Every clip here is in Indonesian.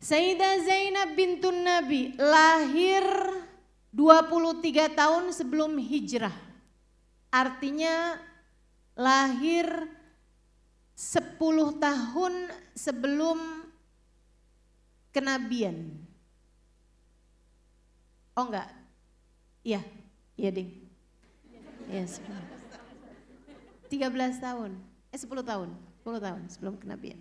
Sayyidah Zainab bintun Nabi lahir 23 tahun sebelum hijrah. Artinya lahir 10 tahun sebelum kenabian. Oh enggak? Iya, iya ding. Yes. 13 tahun, 10 tahun sebelum kenabian.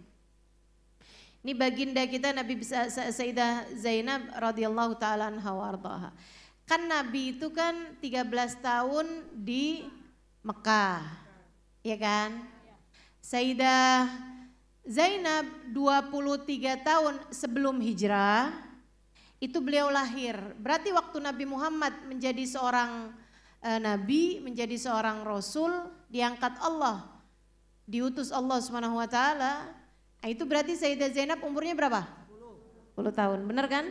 Ini baginda kita Nabi Sayyidah Zainab radhiyallahu taala anha warḍaha. Kan Nabi itu kan 13 tahun di Mekah, ya kan? Sayyidah Zainab 23 tahun sebelum hijrah itu beliau lahir. Berarti waktu Nabi Muhammad menjadi seorang nabi, menjadi seorang rasul, diangkat Allah, diutus Allah Subhanahu wa taala. Nah, itu berarti Sayyidah Zainab umurnya berapa? 10 tahun, benar kan?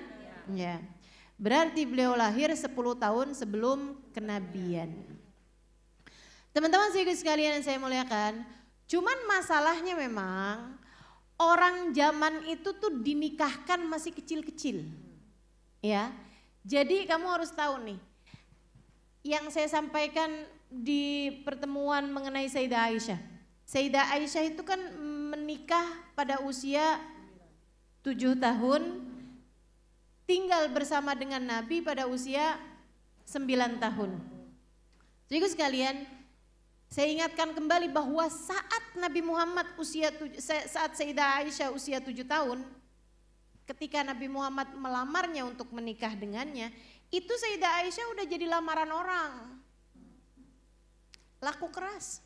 Ya. Berarti beliau lahir 10 tahun sebelum kenabian. Teman-teman sekalian yang saya muliakan, cuman masalahnya memang orang zaman itu tuh dinikahkan masih kecil-kecil. Ya. Jadi kamu harus tahu nih, yang saya sampaikan di pertemuan mengenai Sayyidah Aisyah. Sayyidah Aisyah itu kan menikah pada usia 7 tahun, tinggal bersama dengan Nabi pada usia 9 tahun. Jadi sekalian, saya ingatkan kembali bahwa saat Nabi Muhammad saat Sayyidah Aisyah usia 7 tahun, ketika Nabi Muhammad melamarnya untuk menikah dengannya, itu Sayyidah Aisyah udah jadi lamaran orang. Laku keras.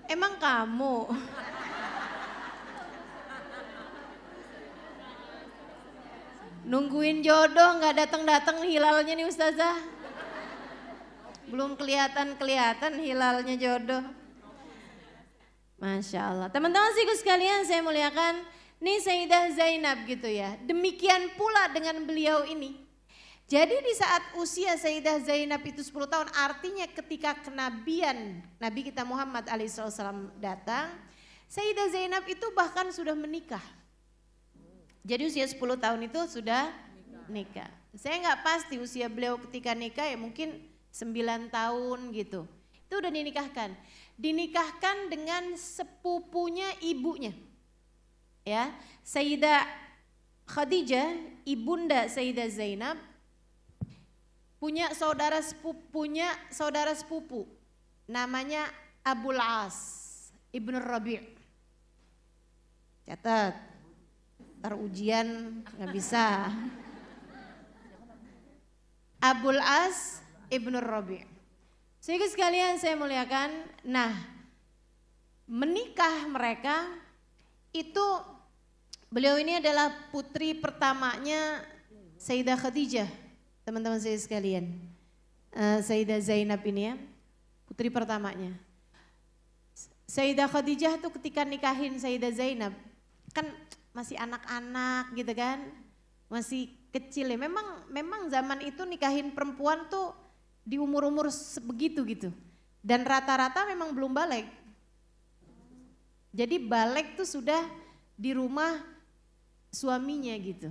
Emang kamu? Nungguin jodoh nggak datang-datang hilalnya nih Ustazah. Belum kelihatan hilalnya jodoh. Masya Allah. Teman-teman sekalian saya muliakan, nih Sayyidah Zainab gitu ya. Demikian pula dengan beliau ini. Jadi di saat usia Sayyidah Zainab itu 10 tahun, artinya ketika kenabian Nabi kita Muhammad alaihissalam datang, Sayyidah Zainab itu bahkan sudah menikah. Jadi usia 10 tahun itu sudah nikah. Saya nggak pasti usia beliau ketika nikah, ya mungkin 9 tahun gitu. Itu udah dinikahkan. Dinikahkan dengan sepupunya ibunya. Ya, Sayyidah Khadijah, ibunda Sayyidah Zainab, punya saudara sepupu namanya Abul As Ibnu Rabi'. Catat, ntar ujian nggak bisa. Abul As Ibnu Rabi'. Sehingga sekalian saya muliakan, nah menikah mereka itu, beliau ini adalah putri pertamanya Sayyidah Khadijah. Teman-teman saya sekalian, Sayyidah Zainab ini ya, putri pertamanya. Sayyidah Khadijah tuh ketika nikahin Sayyidah Zainab, kan masih anak-anak gitu kan, masih kecil ya. Memang zaman itu nikahin perempuan tuh di umur-umur sebegitu gitu. Dan rata-rata memang belum balik. Jadi balik tuh sudah di rumah suaminya gitu.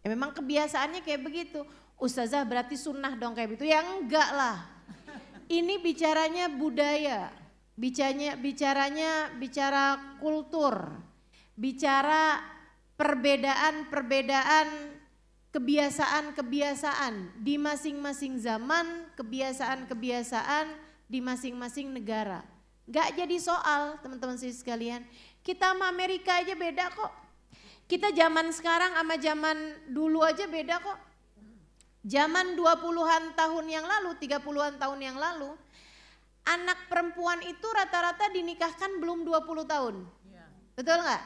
Ya memang kebiasaannya kayak begitu. Ustazah berarti sunnah dong kayak begitu. Ya enggak lah. Ini bicaranya budaya, bicara kultur, bicara perbedaan kebiasaan di masing-masing zaman, kebiasaan di masing-masing negara. Enggak jadi soal teman-teman sekalian. Kita sama Amerika aja beda kok. Kita zaman sekarang sama zaman dulu aja beda kok. Zaman 20-an tahun yang lalu, 30-an tahun yang lalu, anak perempuan itu rata-rata dinikahkan belum 20 tahun. Ya. Betul nggak?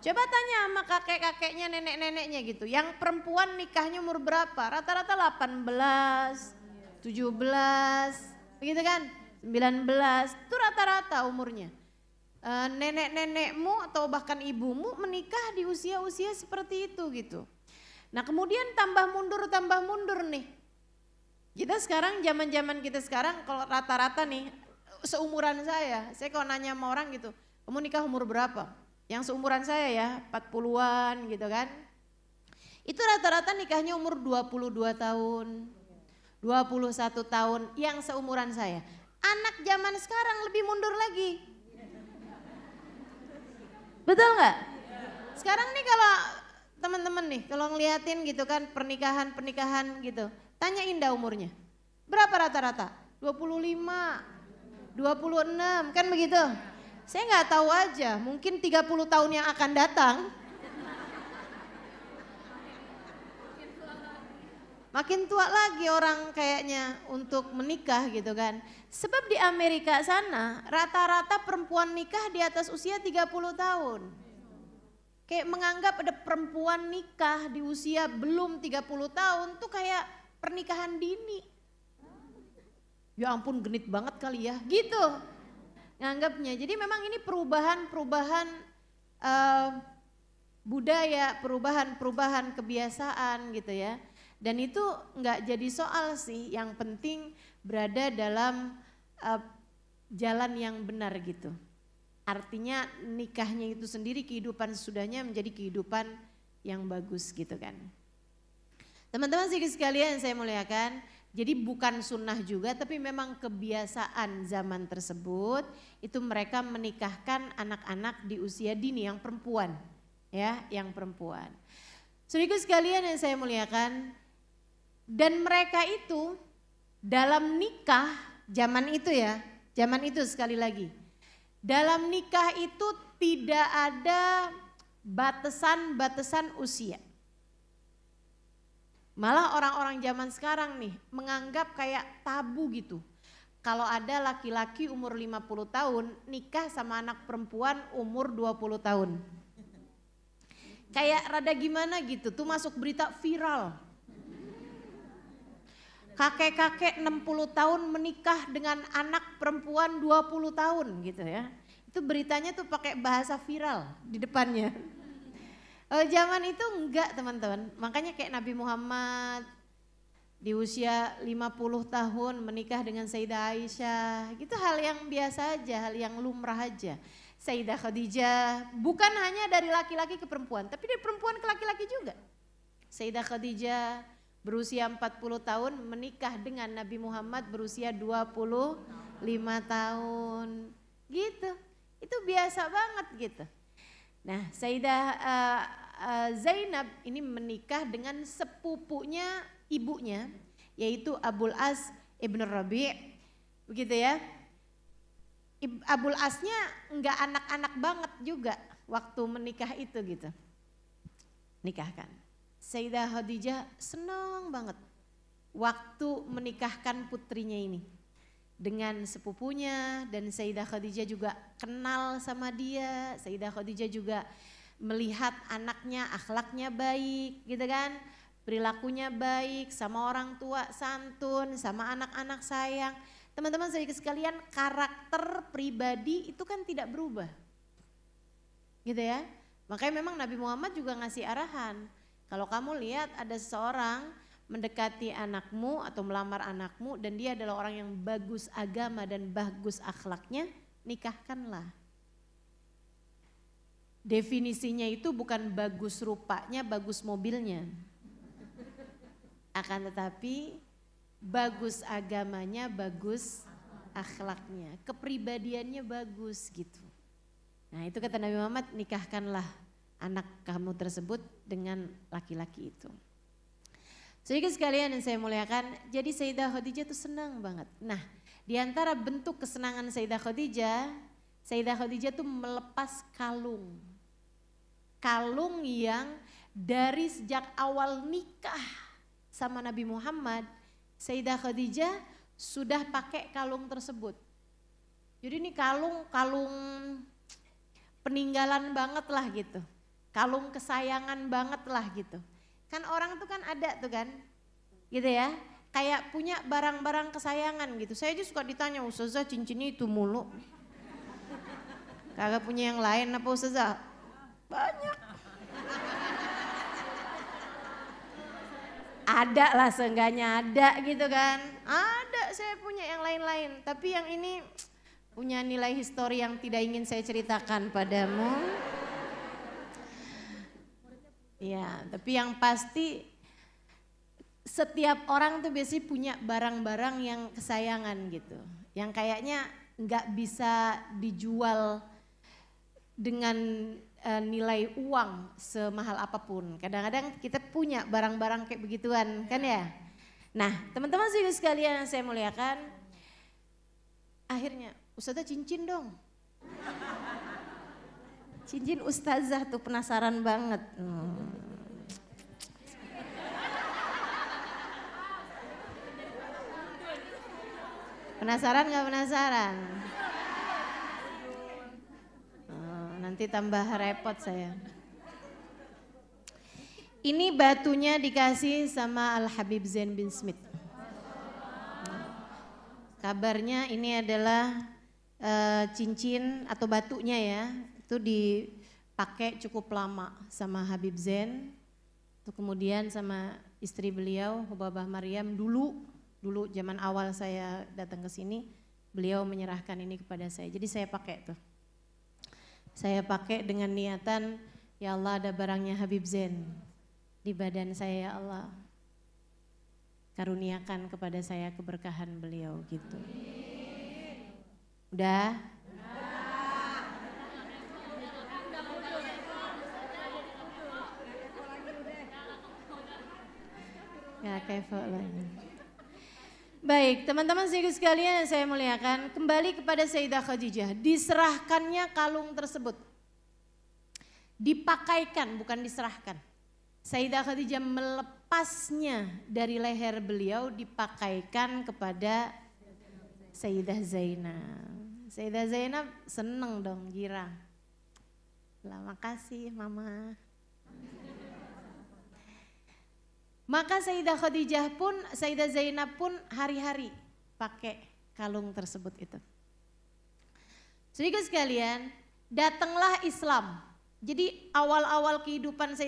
Coba tanya sama kakek-kakeknya, nenek-neneknya gitu. Yang perempuan nikahnya umur berapa? Rata-rata 18, 17, begitu kan? 19, itu rata-rata umurnya. Nenek-nenekmu atau bahkan ibumu menikah di usia-usia seperti itu gitu. Nah kemudian tambah mundur nih. Kita sekarang, zaman kita sekarang kalau rata-rata nih seumuran saya kalau nanya sama orang gitu, Kamu nikah umur berapa? Yang seumuran saya ya, 40-an gitu kan. Itu rata-rata nikahnya umur 22 tahun, 21 tahun yang seumuran saya. Anak zaman sekarang lebih mundur lagi. Betul nggak? Sekarang nih kalau teman-teman nih, kalau ngeliatin gitu kan pernikahan gitu, tanya Indah umurnya. Berapa rata-rata? 25, 26 kan begitu? Saya nggak tahu aja, mungkin 30 tahun yang akan datang. Makin tua lagi orang kayaknya untuk menikah gitu kan. Sebab di Amerika sana rata-rata perempuan nikah di atas usia 30 tahun. Kayak menganggap ada perempuan nikah di usia belum 30 tahun tuh kayak pernikahan dini. Ya ampun genit banget kali ya gitu nganggapnya. Jadi memang ini perubahan budaya, perubahan kebiasaan gitu ya. Dan itu nggak jadi soal sih, yang penting berada dalam jalan yang benar gitu. Artinya nikahnya itu sendiri kehidupan sesudahnya menjadi kehidupan yang bagus gitu kan. Teman-teman sekalian yang saya muliakan, jadi bukan sunnah juga tapi memang kebiasaan zaman tersebut itu mereka menikahkan anak-anak di usia dini yang perempuan ya, yang perempuan. Saudaraku sekalian yang saya muliakan, dan mereka itu dalam nikah zaman itu ya, zaman itu sekali lagi. Dalam nikah itu tidak ada batasan-batasan usia. Malah orang-orang zaman sekarang nih menganggap kayak tabu gitu. Kalau ada laki-laki umur 50 tahun nikah sama anak perempuan umur 20 tahun. Kayak rada gimana gitu, tuh masuk berita viral. Kakek-kakek 60 tahun menikah dengan anak perempuan 20 tahun gitu ya. Itu beritanya tuh pakai bahasa viral di depannya. Zaman itu enggak teman-teman, makanya kayak Nabi Muhammad di usia 50 tahun menikah dengan Sayyidah Aisyah. Gitu hal yang biasa aja, hal yang lumrah aja. Sayyidah Khadijah bukan hanya dari laki-laki ke perempuan, tapi dari perempuan ke laki-laki juga. Sayyidah Khadijah berusia 40 tahun menikah dengan Nabi Muhammad berusia 25 tahun. Gitu. Itu biasa banget gitu. Nah, Sayyidah Zainab ini menikah dengan sepupunya ibunya yaitu Abul As Ibn Rabi'. Begitu ya. Abul Asnya enggak anak-anak banget juga waktu menikah itu gitu. Nikahkan. Sayyidah Khadijah senang banget waktu menikahkan putrinya ini dengan sepupunya, dan Sayyidah Khadijah juga kenal sama dia. Sayyidah Khadijah juga melihat anaknya akhlaknya baik gitu kan, perilakunya baik, sama orang tua santun, sama anak-anak sayang. Teman-teman saya sekalian, karakter pribadi itu kan tidak berubah gitu ya. Makanya memang Nabi Muhammad juga ngasih arahan. Kalau kamu lihat ada seseorang mendekati anakmu atau melamar anakmu dan dia adalah orang yang bagus agama dan bagus akhlaknya, nikahkanlah. Definisinya itu bukan bagus rupanya, bagus mobilnya. Akan tetapi bagus agamanya, bagus akhlaknya, kepribadiannya bagus gitu. Nah itu kata Nabi Muhammad, nikahkanlah anak kamu tersebut dengan laki-laki itu. Sedikit sekalian yang saya muliakan, jadi Sayyidah Khadijah itu senang banget. Nah, di antara bentuk kesenangan Sayyidah Khadijah itu melepas kalung. Kalung yang dari sejak awal nikah sama Nabi Muhammad, Sayyidah Khadijah sudah pakai kalung tersebut. Jadi ini kalung peninggalan banget lah gitu. Kalung kesayangan banget lah gitu. Kan orang tuh kan ada tuh kan, gitu ya. Kayak punya barang-barang kesayangan gitu. Saya aja suka ditanya, Ustazah cincinnya itu mulu. Kagak punya yang lain apa Ustazah? Banyak. Ada lah seenggaknya ada gitu kan. Ada saya punya yang lain-lain. Tapi yang ini punya nilai histori yang tidak ingin saya ceritakan padamu. Ya, tapi yang pasti setiap orang tuh biasanya punya barang-barang yang kesayangan gitu. Yang kayaknya nggak bisa dijual dengan nilai uang semahal apapun. Kadang-kadang kita punya barang-barang kayak begituan kan ya. Nah teman-teman sekalian yang saya muliakan. Akhirnya Ustazah cincin dong. Cincin ustazah tuh penasaran banget. Penasaran gak penasaran? Nanti tambah repot saya. Ini batunya dikasih sama Al-Habib Zain bin Smith. Kabarnya ini adalah cincin atau batunya ya. Itu dipakai cukup lama sama Habib Zain. Itu kemudian sama istri beliau Hubabah Maryam dulu zaman awal saya datang ke sini, beliau menyerahkan ini kepada saya. Jadi saya pakai tuh. Saya pakai dengan niatan, ya Allah ada barangnya Habib Zain di badan saya, ya Allah. Karuniakan kepada saya keberkahan beliau gitu. Udah? Ya kepo lagi. Baik, teman-teman sekalian yang saya muliakan, kembali kepada Sayyidah Khadijah. Diserahkannya kalung tersebut. Dipakaikan, bukan diserahkan. Sayyidah Khadijah melepasnya dari leher beliau, dipakaikan kepada Sayyidah Zainab. Sayyidah Zainab seneng dong, girang. Lah makasih mama. Maka Sayyidah Khadijah pun, Sayyidah Zainab pun hari-hari pakai kalung tersebut itu. Saudara sekalian, datanglah Islam. Jadi awal-awal kehidupan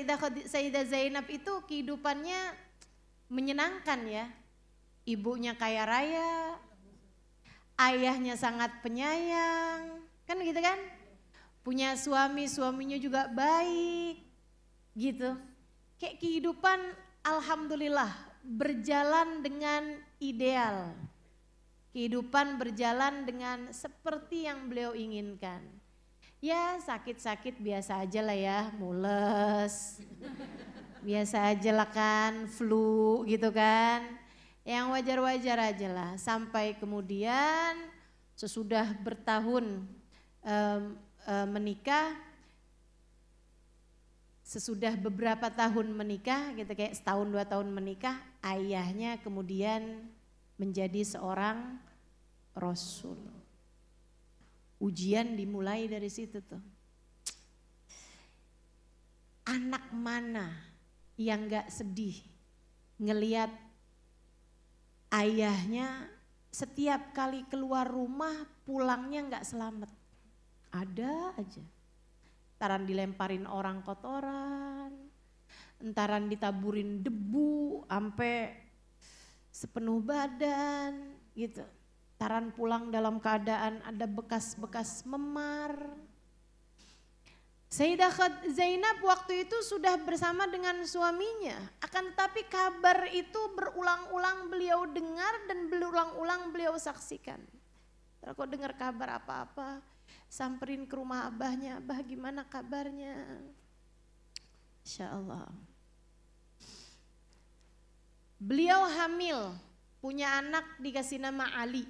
Sayyidah Zainab itu kehidupannya menyenangkan ya. Ibunya kaya raya, ayahnya sangat penyayang, kan gitu kan? Punya suami, suaminya juga baik, gitu. Kayak kehidupan alhamdulillah berjalan dengan ideal. Kehidupan berjalan dengan seperti yang beliau inginkan. Ya sakit-sakit biasa aja lah ya, mules. Biasa aja lah kan, flu gitu kan. Yang wajar-wajar aja lah. Sampai kemudian sesudah bertahun menikah, sesudah beberapa tahun menikah, gitu kayak setahun 2 tahun menikah, ayahnya kemudian menjadi seorang rasul. Ujian dimulai dari situ tuh. Anak mana yang gak sedih ngeliat ayahnya setiap kali keluar rumah pulangnya gak selamat. Ada aja. Entaran dilemparin orang kotoran, entaran ditaburin debu sampai sepenuh badan gitu. Entaran pulang dalam keadaan ada bekas-bekas memar. Sayyidah Zainab waktu itu sudah bersama dengan suaminya, akan tetapi kabar itu berulang-ulang beliau dengar dan berulang-ulang beliau saksikan. Kalau kau dengar kabar apa-apa, samperin ke rumah abahnya, abah gimana kabarnya? Insya Allah. Beliau hamil, punya anak dikasih nama Ali.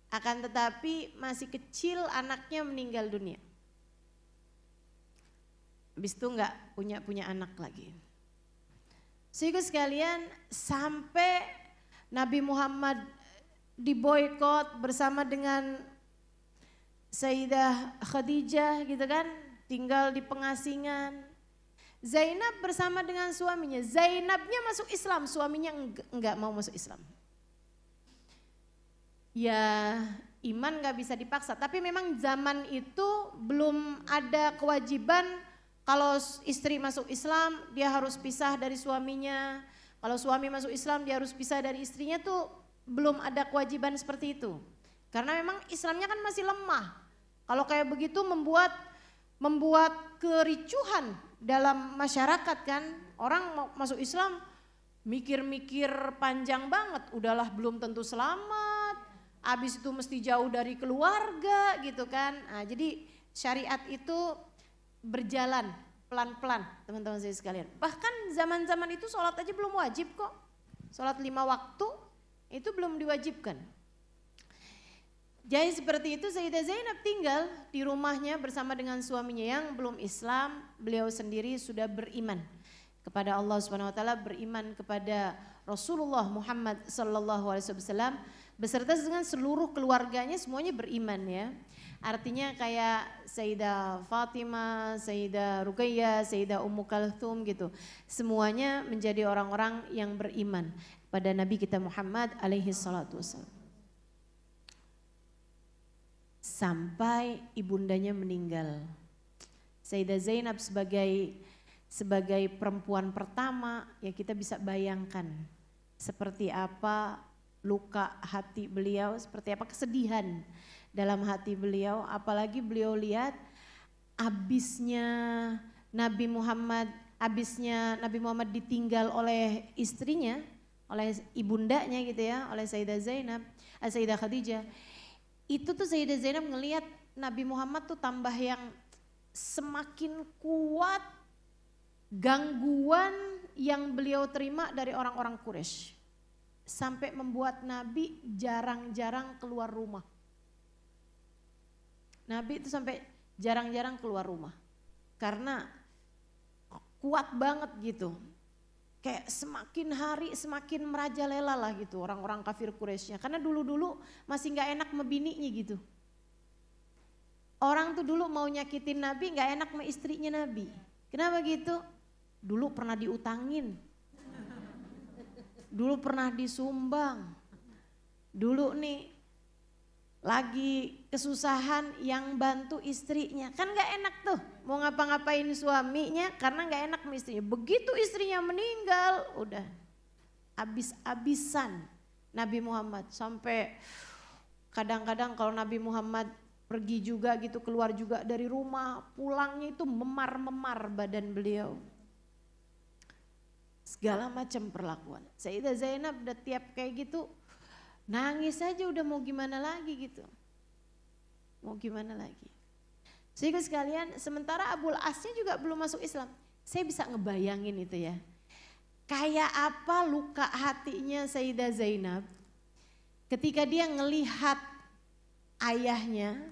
Akan tetapi masih kecil anaknya meninggal dunia. Habis itu enggak punya anak lagi. Sehingga sekalian sampai Nabi Muhammad diboykot bersama dengan Sayyidah Khadijah gitu kan, tinggal di pengasingan. Zainab bersama dengan suaminya, Zainabnya masuk Islam, suaminya enggak mau masuk Islam. Ya iman gak bisa dipaksa, tapi memang zaman itu belum ada kewajiban kalau istri masuk Islam dia harus pisah dari suaminya. Kalau suami masuk Islam dia harus pisah dari istrinya, tuh belum ada kewajiban seperti itu. Karena memang Islamnya kan masih lemah. Kalau kayak begitu membuat kericuhan dalam masyarakat kan. Orang mau masuk Islam mikir-mikir panjang banget. Udahlah belum tentu selamat. Habis itu mesti jauh dari keluarga gitu kan. Nah, jadi syariat itu berjalan pelan-pelan teman-teman saya sekalian. Bahkan zaman-zaman itu sholat aja belum wajib kok. Sholat 5 waktu itu belum diwajibkan. Jadi seperti itu Sayyidah Zainab tinggal di rumahnya bersama dengan suaminya yang belum Islam. Beliau sendiri sudah beriman kepada Allah Subhanahu wa taala, beriman kepada Rasulullah Muhammad sallallahu alaihi wasallam beserta dengan seluruh keluarganya, semuanya beriman ya. Artinya kayak Sayyidah Fatimah, Sayyidah Ruqayyah, Sayyidah Ummu Kalthum gitu. Semuanya menjadi orang-orang yang beriman pada Nabi kita Muhammad alaihi salatu wasallam. Sampai ibundanya meninggal. Sayyidah Zainab sebagai perempuan pertama, ya kita bisa bayangkan seperti apa luka hati beliau, seperti apa kesedihan dalam hati beliau, apalagi beliau lihat habisnya Nabi Muhammad ditinggal oleh istrinya, oleh ibundanya gitu ya, oleh Sayyidah Zainab, Sayyidah Khadijah. Itu tuh Sayyidah Zainab ngelihat Nabi Muhammad tuh tambah yang semakin kuat gangguan yang beliau terima dari orang-orang Quraisy. Sampai membuat Nabi jarang-jarang keluar rumah. Nabi itu sampai jarang-jarang keluar rumah. Karena kuat banget gitu. Kayak semakin hari semakin merajalela lah gitu orang-orang kafir Quraisynya. Karena dulu-dulu masih gak enak sama bininya gitu. Orang tuh dulu mau nyakitin Nabi gak enak sama istrinya Nabi. Kenapa gitu? Dulu pernah diutangin. Dulu pernah disumbang. Dulu nih lagi kesusahan yang bantu istrinya. Kan gak enak tuh mau ngapa-ngapain suaminya karena gak enak sama istrinya. Begitu istrinya meninggal udah habis-habisan Nabi Muhammad. Sampai kadang-kadang kalau Nabi Muhammad pergi juga gitu, keluar juga dari rumah, pulangnya itu memar-memar badan beliau. Segala macam perlakuan. Sayyidah Zainab udah tiap kayak gitu nangis aja, udah mau gimana lagi gitu. Mau gimana lagi. Sehingga sekalian sementara Abul Asnya juga belum masuk Islam. Saya bisa ngebayangin itu ya. Kayak apa luka hatinya Sayyidah Zainab ketika dia ngelihat ayahnya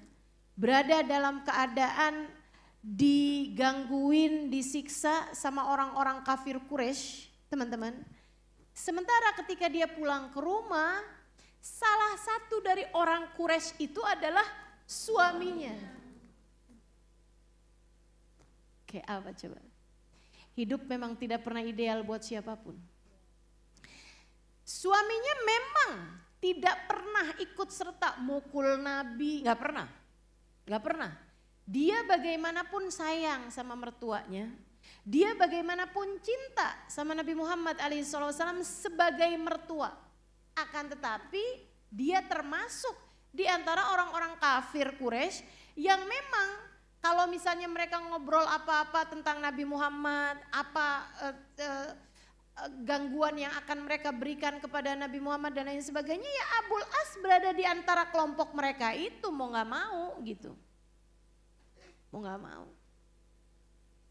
berada dalam keadaan digangguin, disiksa sama orang-orang kafir Quraisy, teman-teman. Sementara ketika dia pulang ke rumah, salah satu dari orang Quraisy itu adalah suaminya. Kayak apa coba? Hidup memang tidak pernah ideal buat siapapun. Suaminya memang tidak pernah ikut serta mukul Nabi, gak pernah. Dia bagaimanapun sayang sama mertuanya, dia bagaimanapun cinta sama Nabi Muhammad SAW sebagai mertua. Akan tetapi dia termasuk di antara orang-orang kafir Quraisy yang memang kalau misalnya mereka ngobrol apa-apa tentang Nabi Muhammad, gangguan yang akan mereka berikan kepada Nabi Muhammad dan lain sebagainya, ya Abul As berada di antara kelompok mereka itu, mau gak mau gitu. Mau gak mau.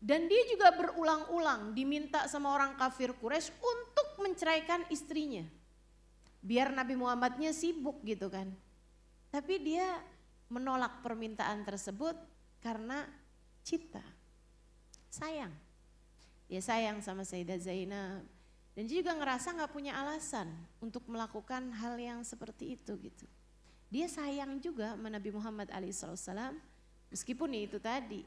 Dan dia juga berulang-ulang diminta sama orang kafir Quraisy untuk menceraikan istrinya. Biar Nabi Muhammadnya sibuk gitu kan. Tapi dia menolak permintaan tersebut karena cinta, sayang. Dia sayang sama Sayyidah Zainab. Dan dia juga ngerasa gak punya alasan untuk melakukan hal yang seperti itu gitu. Dia sayang juga sama Nabi Muhammad SAW. Meskipun itu tadi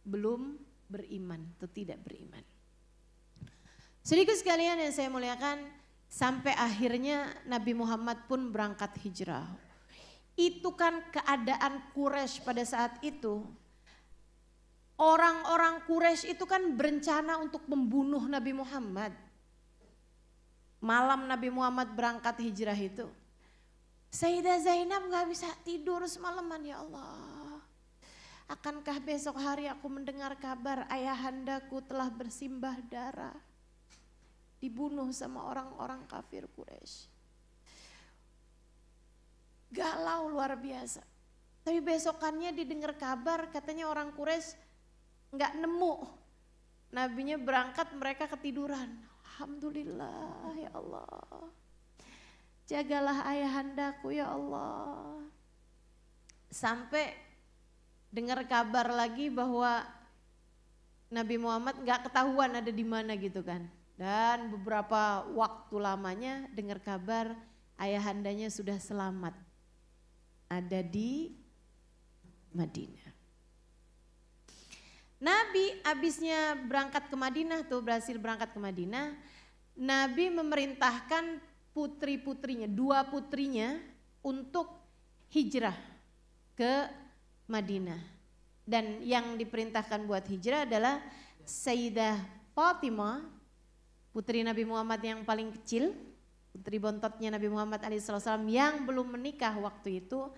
belum beriman atau tidak beriman. Sedikit sekalian yang saya muliakan, sampai akhirnya Nabi Muhammad pun berangkat hijrah. Itu kan keadaan Quraisy pada saat itu. Orang-orang Quraisy itu kan berencana untuk membunuh Nabi Muhammad. Malam Nabi Muhammad berangkat hijrah itu, Sayyidah Zainab gak bisa tidur semalaman, ya Allah. Akankah besok hari aku mendengar kabar ayahandaku telah bersimbah darah, dibunuh sama orang-orang kafir Quraisy. Galau luar biasa. Tapi besokannya didengar kabar katanya orang Quraisy gak nemu. Nabinya berangkat, mereka ketiduran. Alhamdulillah ya Allah. Jagalah ayahandaku ya Allah. Sampai dengar kabar lagi bahwa Nabi Muhammad gak ketahuan ada di mana gitu kan. Dan beberapa waktu lamanya dengar kabar ayahandanya sudah selamat. Ada di Madinah. Nabi abisnya berangkat ke Madinah tuh, berhasil berangkat ke Madinah. Nabi memerintahkan putri-putrinya, 2 putrinya untuk hijrah ke Madinah. Dan yang diperintahkan buat hijrah adalah Sayyidah Fatimah, putri Nabi Muhammad yang paling kecil, putri bontotnya Nabi Muhammad SAW yang belum menikah waktu itu.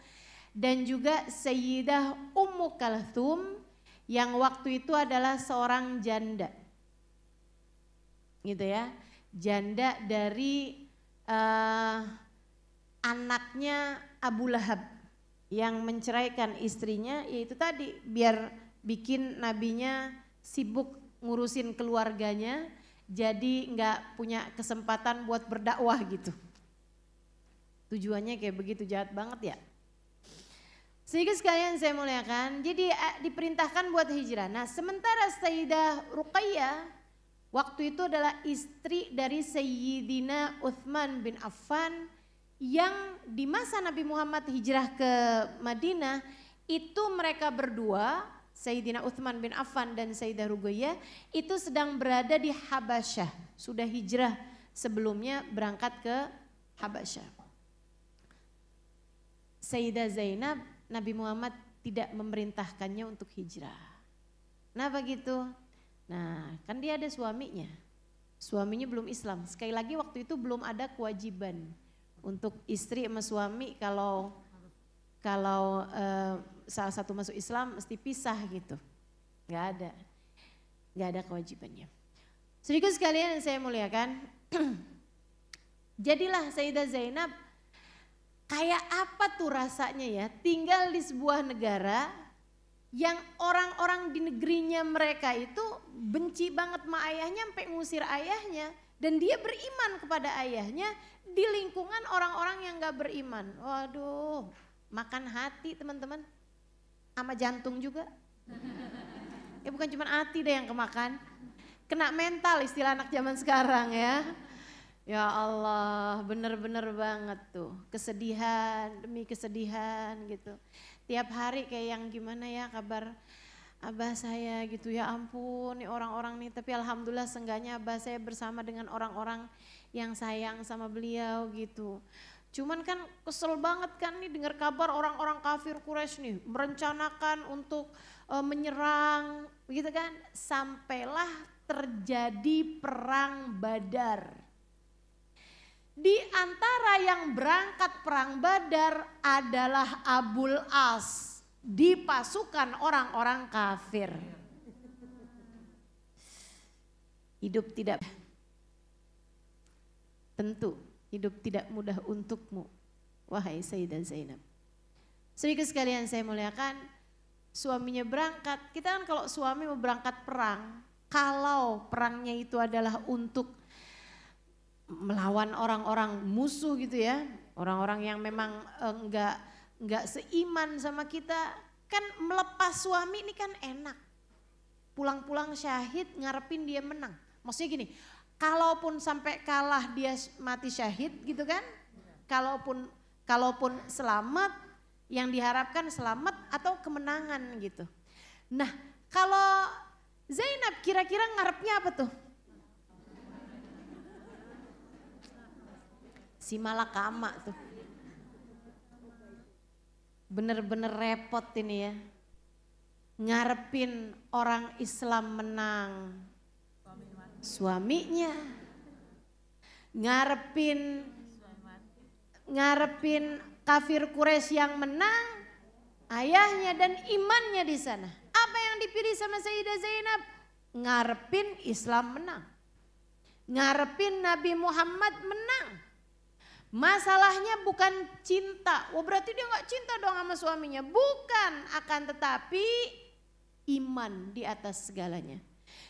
Dan juga Sayyidah Ummu Kalthum yang waktu itu adalah seorang janda. Gitu ya, janda dari anaknya Abu Lahab yang menceraikan istrinya, yaitu tadi biar bikin nabinya sibuk ngurusin keluarganya, jadi nggak punya kesempatan buat berdakwah gitu. Tujuannya kayak begitu, jahat banget ya. Sehingga sekalian saya muliakan, jadi diperintahkan buat hijrah. Nah sementara Sayyidah Ruqayyah waktu itu adalah istri dari Sayyidina Uthman bin Affan yang di masa Nabi Muhammad hijrah ke Madinah itu mereka berdua, Sayyidina Uthman bin Affan dan Sayyidah Ruqayyah itu sedang berada di Habasyah, sudah hijrah sebelumnya berangkat ke Habasyah. Sayyidah Zainab, Nabi Muhammad tidak memerintahkannya untuk hijrah. Kenapa gitu? Nah kan dia ada suaminya, suaminya belum Islam. Sekali lagi waktu itu belum ada kewajiban untuk istri sama suami kalau salah satu masuk Islam mesti pisah gitu. Gak ada kewajibannya. Sedikit sekalian yang saya muliakan, jadilah Sayyidah Zainab kayak apa tuh rasanya ya tinggal di sebuah negara yang orang-orang di negerinya mereka itu benci banget sama ayahnya sampai ngusir ayahnya. Dan dia beriman kepada ayahnya di lingkungan orang-orang yang gak beriman. Waduh, makan hati teman-teman, sama jantung juga. Ya bukan cuma hati deh yang kemakan, kena mental istilah anak zaman sekarang ya. Ya Allah, bener-bener banget tuh, kesedihan demi kesedihan gitu. Tiap hari kayak yang gimana ya kabar abah saya gitu, ya ampun nih orang-orang nih. Tapi alhamdulillah seenggaknya abah saya bersama dengan orang-orang yang sayang sama beliau gitu. Cuman kan kesel banget kan nih dengar kabar orang-orang kafir Quraisy nih merencanakan untuk menyerang gitu kan. Sampailah terjadi perang Badar. Di antara yang berangkat perang Badar adalah Abul As di pasukan orang-orang kafir. Hidup tidak tentu, hidup tidak mudah untukmu, wahai Sayyidah Zainab. Sedikit sekalian saya muliakan, suaminya berangkat. Kita kan kalau suami mau berangkat perang, kalau perangnya itu adalah untuk melawan orang-orang musuh gitu ya, orang-orang yang memang enggak seiman sama kita, kan melepas suami ini kan enak. Pulang-pulang syahid ngarepin dia menang. Maksudnya gini, kalaupun sampai kalah dia mati syahid gitu kan, kalaupun selamat, yang diharapkan selamat atau kemenangan gitu. Nah kalau Zainab kira-kira ngarepnya apa tuh? Si malakama tuh. Bener-bener repot ini ya. Ngarepin orang Islam menang. Suaminya. Ngarepin ngarepin kafir Quraisy yang menang, ayahnya dan imannya di sana. Apa yang dipilih sama Sayyidah Zainab? Ngarepin Islam menang. Ngarepin Nabi Muhammad menang. Masalahnya bukan cinta. Wah berarti dia gak cinta dong sama suaminya. Bukan, akan tetapi iman di atas segalanya.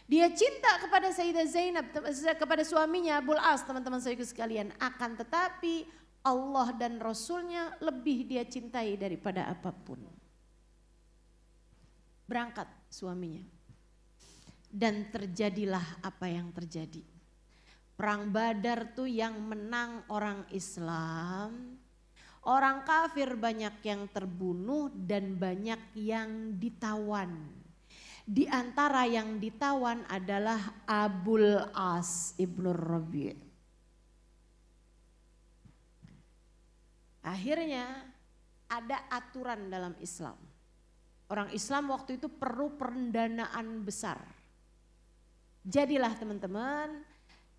Dia cinta kepada Sayyidah Zainab, kepada suaminya Abul As, teman-teman saudaraku sekalian. Akan tetapi Allah dan Rasulnya lebih dia cintai daripada apapun. Berangkat suaminya. Dan terjadilah apa yang terjadi. Perang Badar tuh yang menang orang Islam. Orang kafir banyak yang terbunuh dan banyak yang ditawan. Di antara yang ditawan adalah Abul As ibnu Rabi'. Akhirnya ada aturan dalam Islam. Orang Islam waktu itu perlu pendanaan besar. Jadilah teman-teman,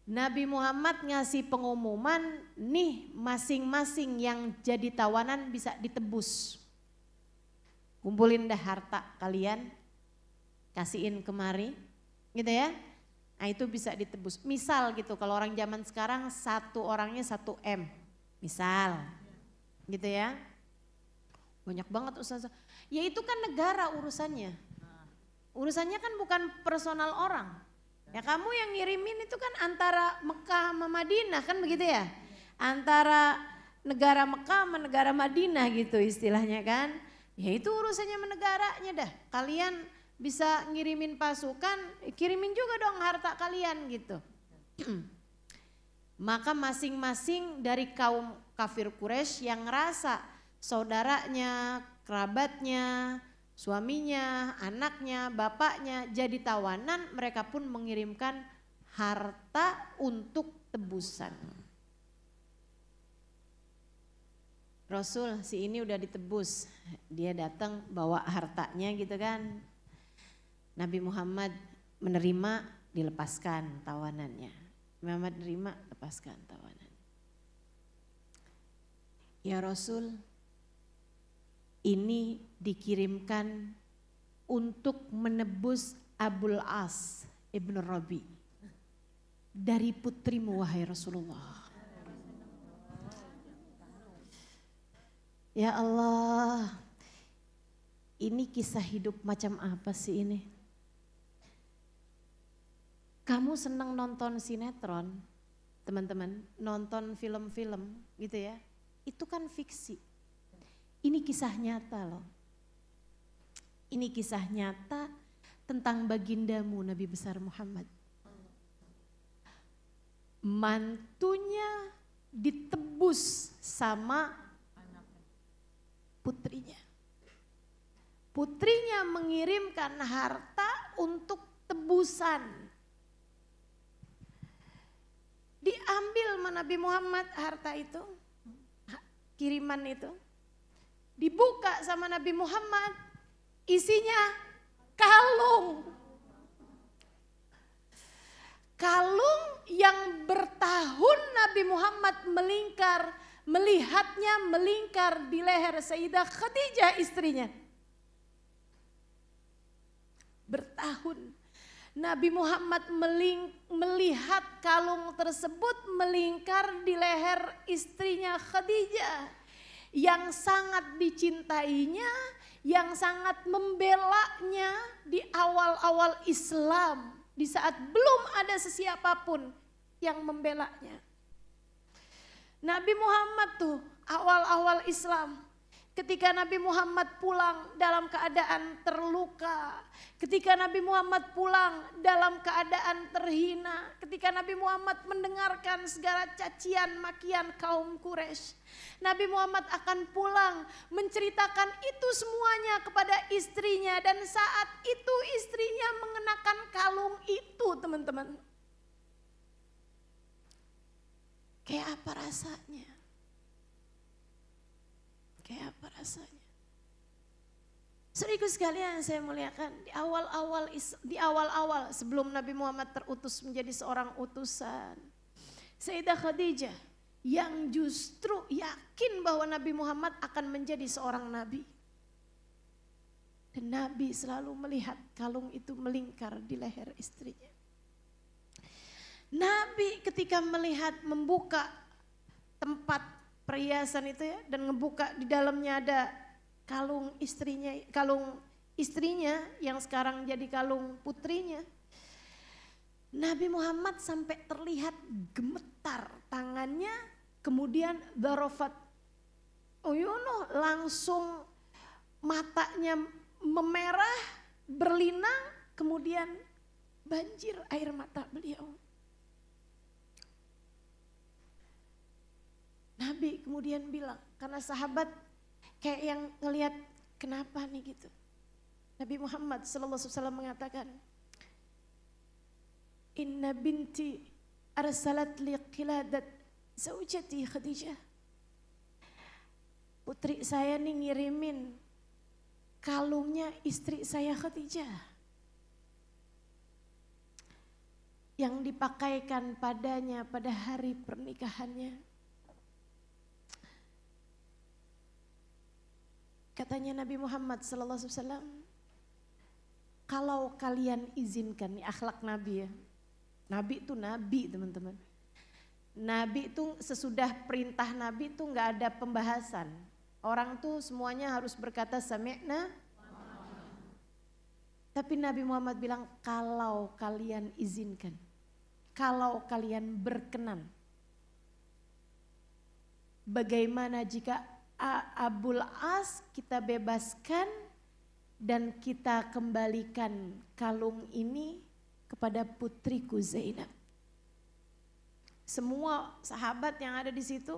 Nabi Muhammad ngasih pengumuman, nih masing-masing yang jadi tawanan bisa ditebus. Kumpulin dah harta kalian, kasihin kemari, gitu ya. Nah itu bisa ditebus. Misal gitu, kalau orang zaman sekarang satu orangnya 1 M, misal, gitu ya. Banyak banget ustazah. Ya itu kan negara urusannya. Urusannya kan bukan personal orang. Ya kamu yang ngirimin itu kan antara Mekah sama Madinah kan begitu ya. Antara negara Mekah sama negara Madinah gitu istilahnya kan. Ya itu urusannya sama negaranya dah. Kalian bisa ngirimin pasukan, kirimin juga dong harta kalian gitu. Maka masing-masing dari kaum kafir Quraisy yang ngerasa saudaranya, kerabatnya, suaminya, anaknya, bapaknya jadi tawanan, mereka pun mengirimkan harta untuk tebusan. Rasul si ini udah ditebus, dia datang bawa hartanya gitu kan. Nabi Muhammad menerima, dilepaskan tawanannya. Muhammad menerima, lepaskan tawanan. Ya Rasul, ini dikirimkan untuk menebus Abul As ibnu Rabi dari putrimu wahai Rasulullah. Ya Allah, ini kisah hidup macam apa sih ini? Kamu senang nonton sinetron, teman-teman, nonton film-film gitu ya, itu kan fiksi. Ini kisah nyata loh. Ini kisah nyata tentang bagindamu Nabi besar Muhammad. Mantunya ditebus sama putrinya. Putrinya mengirimkan harta untuk tebusan. Diambil sama Nabi Muhammad harta itu, kiriman itu. Dibuka sama Nabi Muhammad, isinya kalung. Kalung yang bertahun Nabi Muhammad melihatnya melingkar di leher Sayyidah Khadijah istrinya. Bertahun Nabi Muhammad melihat kalung tersebut melingkar di leher istrinya Khadijah. Yang sangat dicintainya, yang sangat membelanya di awal-awal Islam. Di saat belum ada sesiapapun yang membelanya. Nabi Muhammad tuh awal-awal Islam. Ketika Nabi Muhammad pulang dalam keadaan terluka. Ketika Nabi Muhammad pulang dalam keadaan terhina. Ketika Nabi Muhammad mendengarkan segala cacian makian kaum Quraisy. Nabi Muhammad akan pulang menceritakan itu semuanya kepada istrinya. Dan saat itu istrinya mengenakan kalung itu teman-teman. Kayak apa rasanya? Kayak apa rasanya? Saudaraku sekalian saya muliakan, di awal-awal sebelum Nabi Muhammad terutus menjadi seorang utusan, Sayyidah Khadijah yang justru yakin bahwa Nabi Muhammad akan menjadi seorang nabi. Dan Nabi selalu melihat kalung itu melingkar di leher istrinya. Nabi ketika melihat membuka tempat perhiasan itu ya, dan ngebuka di dalamnya ada kalung istrinya yang sekarang jadi kalung putrinya. Nabi Muhammad sampai terlihat gemetar tangannya, kemudian darafat uyunuh, langsung matanya memerah, berlinang, kemudian banjir air mata beliau. Nabi kemudian bilang, karena sahabat kayak yang ngelihat kenapa nih gitu. Nabi Muhammad SAW mengatakan, Inna binti arsalat li qiladat zaujati Khadijah. Putri saya nih ngirimin kalungnya istri saya Khadijah. Yang dipakaikan padanya pada hari pernikahannya. Katanya Nabi Muhammad SAW, kalau kalian izinkan, nih akhlak Nabi ya. Nabi itu Nabi teman-teman. Nabi itu sesudah perintah Nabi itu gak ada pembahasan. Orang tuh semuanya harus berkata sami'na. Tapi Nabi Muhammad bilang kalau kalian izinkan, kalau kalian berkenan. Bagaimana jika Abul As kita bebaskan dan kita kembalikan kalung ini kepada putriku Zainab. Semua sahabat yang ada di situ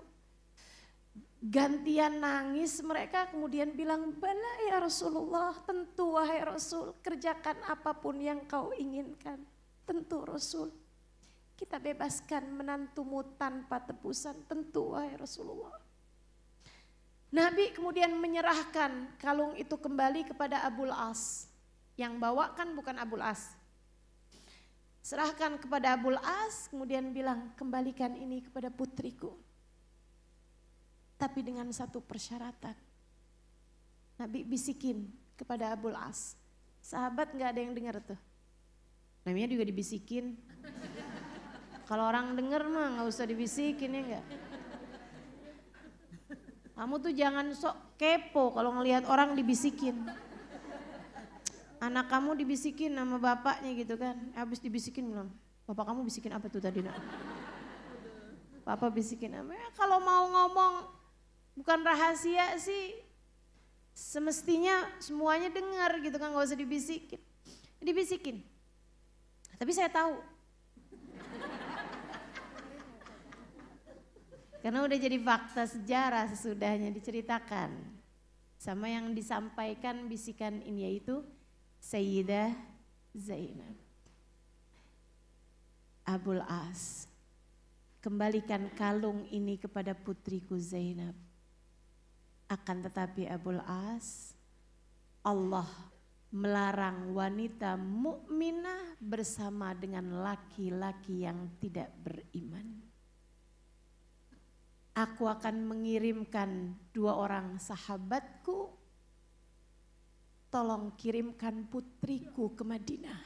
gantian nangis, mereka kemudian bilang, "Bala ya Rasulullah, tentu wahai Rasul, kerjakan apapun yang kau inginkan. Tentu Rasul, kita bebaskan menantumu tanpa tebusan, tentu wahai Rasulullah." Nabi kemudian menyerahkan kalung itu kembali kepada Abul As. Yang bawakan bukan Abul As. Serahkan kepada Abul As, kemudian bilang, kembalikan ini kepada putriku. Tapi dengan satu persyaratan. Nabi bisikin kepada Abul As. Sahabat gak ada yang dengar tuh. Namanya juga dibisikin. Kalau orang denger mah gak usah dibisikin ya enggak. Kamu tuh jangan sok kepo kalau ngelihat orang dibisikin. Anak kamu dibisikin sama bapaknya gitu kan. Habis dibisikin bilang, "Bapak kamu bisikin apa tuh tadi, Nak?" Papa bisikin apa? Ya, kalau mau ngomong bukan rahasia sih semestinya semuanya dengar gitu kan, gak usah dibisikin. Dibisikin. Tapi saya tahu. Karena udah jadi fakta sejarah sesudahnya diceritakan. Sama yang disampaikan bisikan ini yaitu Sayyidah Zainab. Abul As, kembalikan kalung ini kepada putriku Zainab. Akan tetapi Abul As, Allah melarang wanita mukminah bersama dengan laki-laki yang tidak beriman. Aku akan mengirimkan 2 orang sahabatku, tolong kirimkan putriku ke Madinah.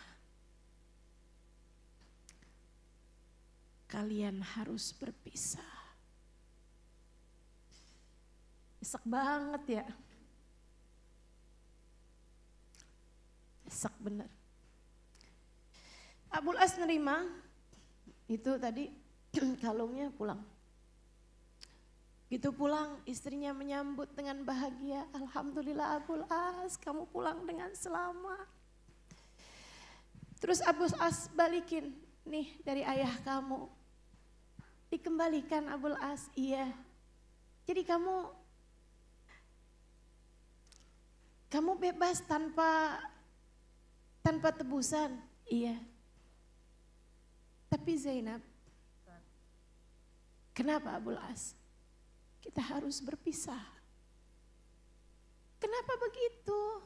Kalian harus berpisah. Esek banget ya. Esek bener. Abul As nerima, itu tadi kalungnya pulang. Gitu pulang, istrinya menyambut dengan bahagia. Alhamdulillah Abul As, kamu pulang dengan selamat. Terus Abul As balikin, nih dari ayah kamu. Dikembalikan Abul As, iya. Jadi kamu bebas tanpa tebusan, iya. Tapi Zainab, kenapa Abul As? Kita harus berpisah. Kenapa begitu?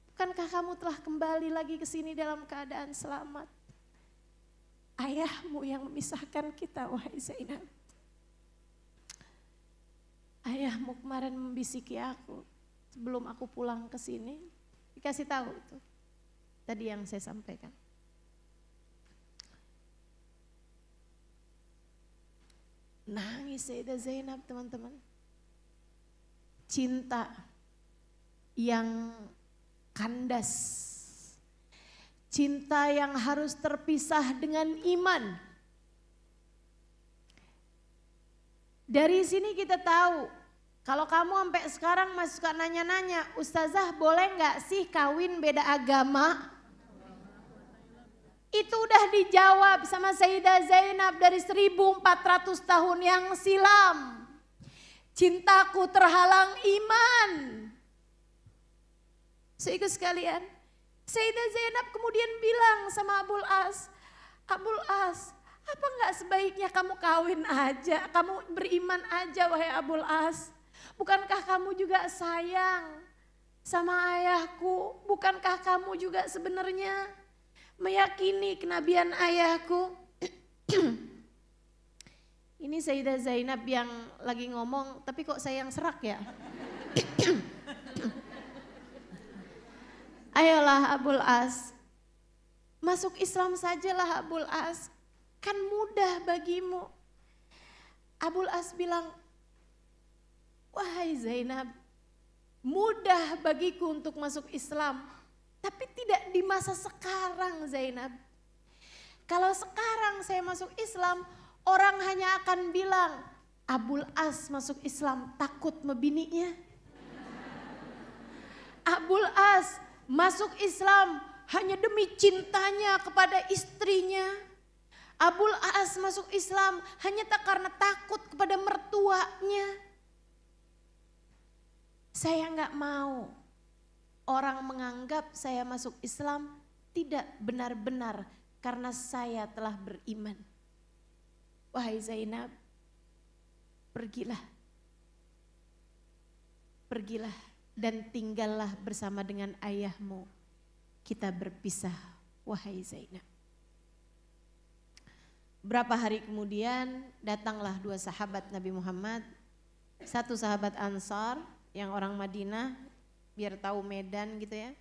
Bukankah kamu telah kembali lagi ke sini dalam keadaan selamat? Ayahmu yang memisahkan kita, wahai Zainab. ayahmu kemarin membisiki aku sebelum aku pulang ke sini. Dikasih tahu tuh. Tadi yang saya sampaikan. Nangis Sayyidah Zainab teman-teman. Cinta yang kandas. Cinta yang harus terpisah dengan iman. Dari sini kita tahu, kalau kamu sampai sekarang masih suka nanya-nanya, Ustazah boleh nggak sih kawin beda agama? Itu udah dijawab sama Sayyidah Zainab dari 1400 tahun yang silam. Cintaku terhalang iman. Saudara sekalian, Sayyidah Zainab kemudian bilang sama Abul As, Abul As, apa enggak sebaiknya kamu kawin aja, kamu beriman aja wahai Abul As. Bukankah kamu juga sayang sama ayahku? Bukankah kamu juga sebenarnya meyakini kenabian ayahku? Ini Sayyidah Zainab yang lagi ngomong, tapi kok saya yang serak ya? Ayolah Abul As, masuk Islam sajalah Abul As. Kan mudah bagimu. Abul As bilang, wahai Zainab, mudah bagiku untuk masuk Islam. Tapi tidak di masa sekarang Zainab. Kalau sekarang saya masuk Islam, orang hanya akan bilang, Abul As masuk Islam takut membininya. Abul As masuk Islam hanya demi cintanya kepada istrinya. Abul As masuk Islam hanya tak karena takut kepada mertuanya. Saya nggak mau orang menganggap saya masuk Islam tidak benar-benar karena saya telah beriman. Wahai Zainab, pergilah. Pergilah dan tinggallah bersama dengan ayahmu. Kita berpisah, wahai Zainab. Berapa hari kemudian datanglah dua sahabat Nabi Muhammad. Satu sahabat Ansar yang orang Madinah, biar tahu Medan gitu ya.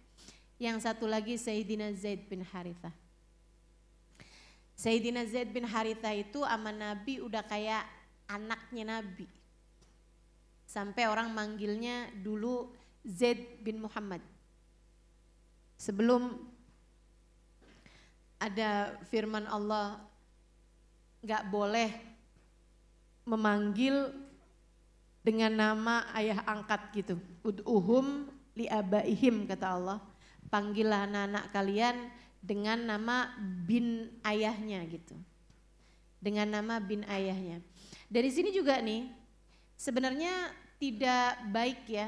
Yang satu lagi Sayyidina Zaid bin Harithah. Sayyidina Zaid bin Harithah itu sama Nabi udah kayak anaknya Nabi. Sampai orang manggilnya dulu Zaid bin Muhammad. Sebelum ada firman Allah, gak boleh memanggil dengan nama ayah angkat gitu. Ud'uhum li'abaihim kata Allah. Panggillah anak-anak kalian dengan nama bin ayahnya gitu. Dengan nama bin ayahnya. Dari sini juga nih, sebenarnya tidak baik ya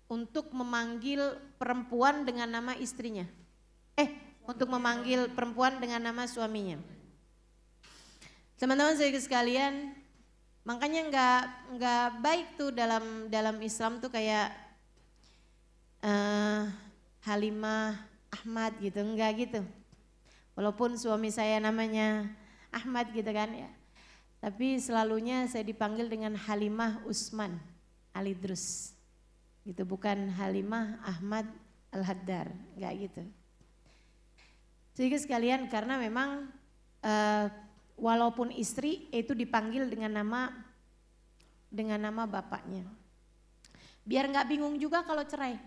untuk memanggil perempuan dengan nama istrinya. Untuk memanggil perempuan dengan nama suaminya. Teman-teman saya sekalian, makanya nggak baik tuh dalam Islam tuh kayak Halimah Ahmad gitu, enggak gitu. Walaupun suami saya namanya Ahmad gitu kan ya. Tapi selalunya saya dipanggil dengan Halimah Usman Alidrus. Gitu, bukan Halimah Ahmad Al-Haddar, enggak gitu. Jadi sekalian karena memang walaupun istri itu dipanggil dengan nama bapaknya. Biar nggak bingung juga kalau cerai.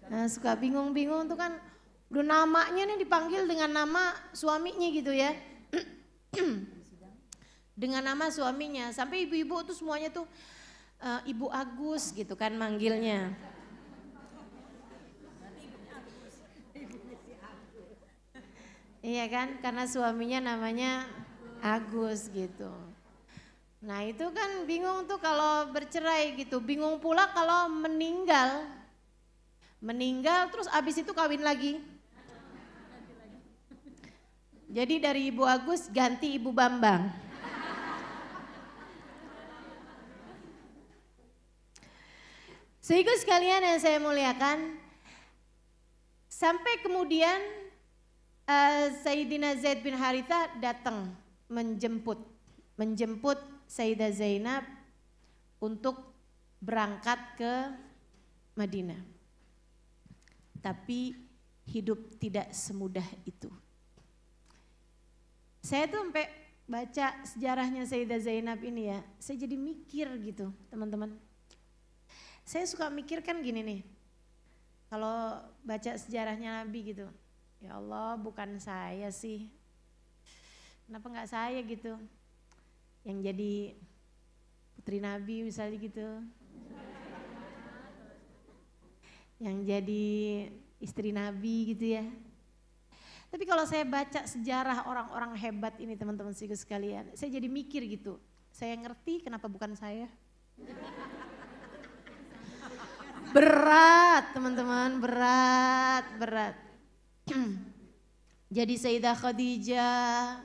Nah, suka bingung-bingung tuh kan udah namanya nih dipanggil dengan nama suaminya gitu ya. Dengan nama suaminya, sampai ibu-ibu tuh semuanya tuh Ibu Agus gitu kan manggilnya. Iya kan, karena suaminya namanya Agus gitu. Nah itu kan bingung tuh kalau bercerai gitu, bingung pula kalau meninggal. Meninggal terus abis itu kawin lagi. Jadi dari Ibu Agus ganti Ibu Bambang. Sehingga sekalian yang saya muliakan, sampai kemudian Sayyidina Zaid bin Harithah datang menjemput Sayyidah Zainab untuk berangkat ke Madinah. Tapi hidup tidak semudah itu. Saya tuh sampai baca sejarahnya Sayyidah Zainab ini ya, saya jadi mikir gitu teman-teman. Saya suka mikir kan gini nih, kalau baca sejarahnya Nabi gitu, ya Allah bukan saya sih, kenapa nggak saya gitu, yang jadi putri Nabi misalnya gitu, yang jadi istri Nabi gitu ya. Tapi kalau saya baca sejarah orang-orang hebat ini teman-teman sekalian, saya jadi mikir gitu, saya ngerti kenapa bukan saya. Berat teman-teman, berat. Jadi Sayyidah Khadijah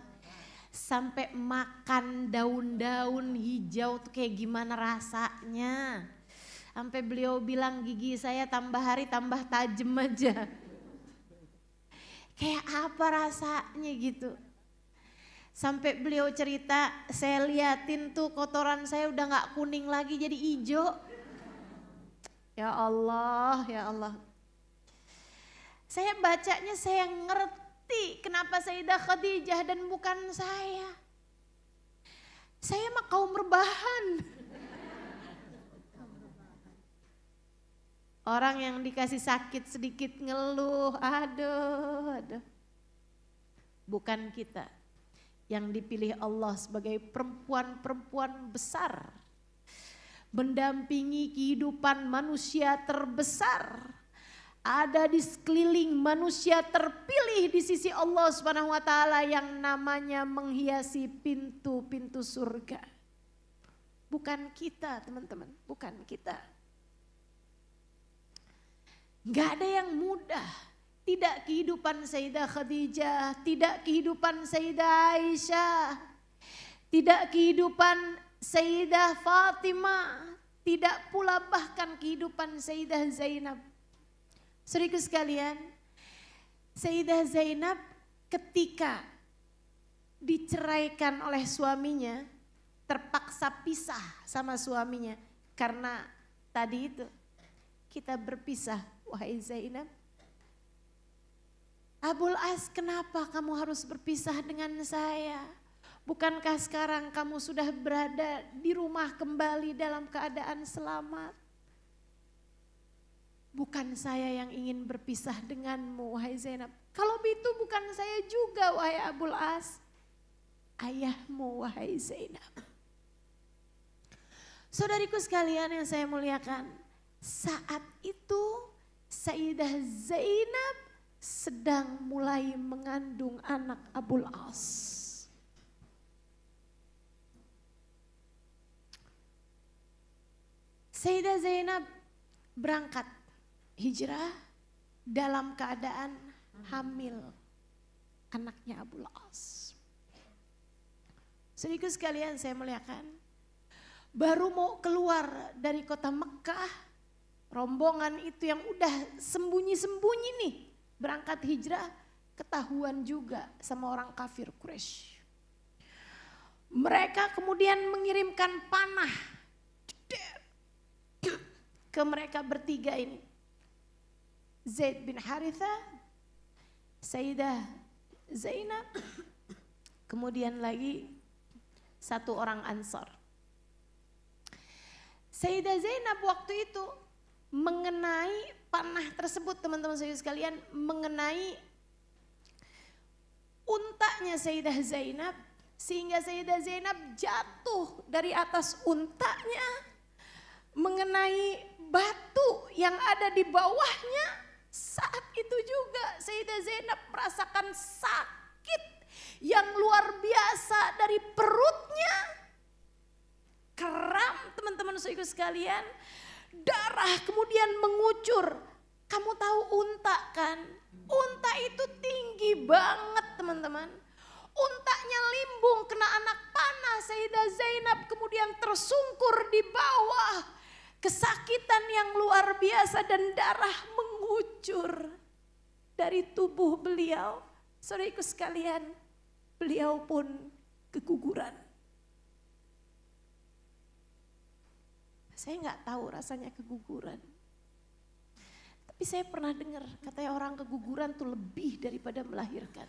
sampai makan daun-daun hijau tuh kayak gimana rasanya. Sampai beliau bilang gigi saya tambah hari tambah tajam aja. Kayak apa rasanya gitu. Sampai beliau cerita, saya liatin tuh kotoran saya udah gak kuning lagi jadi hijau. Ya Allah, ya Allah. Saya bacanya saya ngerti kenapa Sayyidah Khadijah dan bukan saya. Saya mah kaum rebahan. Orang yang dikasih sakit sedikit ngeluh, aduh. Bukan kita yang dipilih Allah sebagai perempuan-perempuan besar. Mendampingi kehidupan manusia terbesar. Ada di sekeliling manusia terpilih di sisi Allah Subhanahu wa taala yang namanya menghiasi pintu-pintu surga. Bukan kita, teman-teman, bukan kita. Gak ada yang mudah, tidak kehidupan Sayyidah Khadijah, tidak kehidupan Sayyidah Aisyah, tidak kehidupan Sayyidah Fatimah, tidak pula bahkan kehidupan Sayyidah Zainab. Saudaraku sekalian, Sayyidah Zainab ketika diceraikan oleh suaminya, terpaksa pisah sama suaminya karena tadi itu kita berpisah. Wahai Zainab, Abul As, kenapa kamu harus berpisah dengan saya? Bukankah sekarang kamu sudah berada di rumah kembali dalam keadaan selamat? Bukan saya yang ingin berpisah denganmu, wahai Zainab. Kalau itu bukan saya juga, wahai Abul As. Ayahmu, wahai Zainab. Saudariku sekalian yang saya muliakan, saat itu Sayyidah Zainab sedang mulai mengandung anak Abul As. Sayyidah Zainab berangkat hijrah dalam keadaan hamil anaknya Abul As. Saudaraku sekalian saya muliakan, baru mau keluar dari kota Mekah, rombongan itu yang udah sembunyi-sembunyi nih berangkat hijrah, ketahuan juga sama orang kafir Quraisy. Mereka kemudian mengirimkan panah ke mereka bertiga ini. Zaid bin Harithah, Sayyidah Zainab, kemudian lagi satu orang Ansar. Sayyidah Zainab waktu itu mengenai panah tersebut, teman-teman sekalian, mengenai untanya Sayyidah Zainab, sehingga Sayyidah Zainab jatuh dari atas untanya mengenai batu yang ada di bawahnya. Saat itu juga Sayyidah Zainab merasakan sakit yang luar biasa dari perutnya, kram, teman-teman sekalian. Darah kemudian mengucur. Kamu tahu unta kan? Unta itu tinggi banget teman-teman. Untanya limbung kena anak panah. Sayyidah Zainab kemudian tersungkur di bawah. Kesakitan yang luar biasa dan darah mengucur dari tubuh beliau. Saudaraku sekalian, beliau pun keguguran. Saya nggak tahu rasanya keguguran. Tapi saya pernah dengar katanya orang keguguran tuh lebih daripada melahirkan.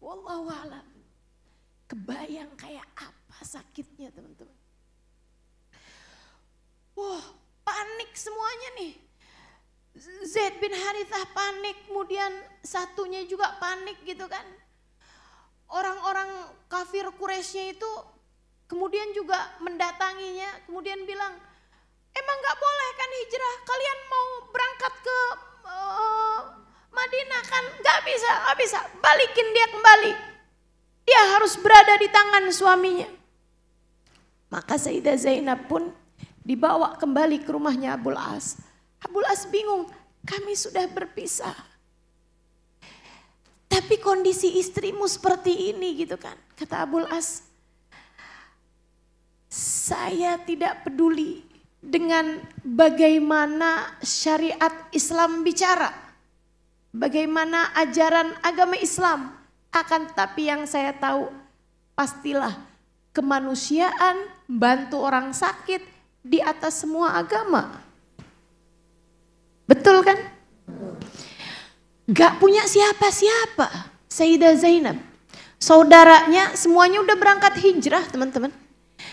Wallahu a'lam. Kebayang kayak apa sakitnya teman-teman. Wah, panik semuanya nih. Zaid bin Harithah panik, kemudian satunya juga panik gitu kan. Orang-orang kafir Quraisynya itu kemudian juga mendatanginya, kemudian bilang, emang gak boleh kan hijrah, kalian mau berangkat ke Madinah kan? Gak bisa, balikin dia kembali. Dia harus berada di tangan suaminya. Maka Sayyidah Zainab pun dibawa kembali ke rumahnya Abul As. Abul As bingung, kami sudah berpisah. Tapi kondisi istrimu seperti ini gitu kan. Kata Abul As, saya tidak peduli dengan bagaimana syariat Islam bicara. Bagaimana ajaran agama Islam. Akan tapi yang saya tahu, pastilah kemanusiaan, bantu orang sakit di atas semua agama. Betul kan? Gak punya siapa-siapa Sayyidah Zainab. Saudaranya semuanya udah berangkat hijrah teman-teman.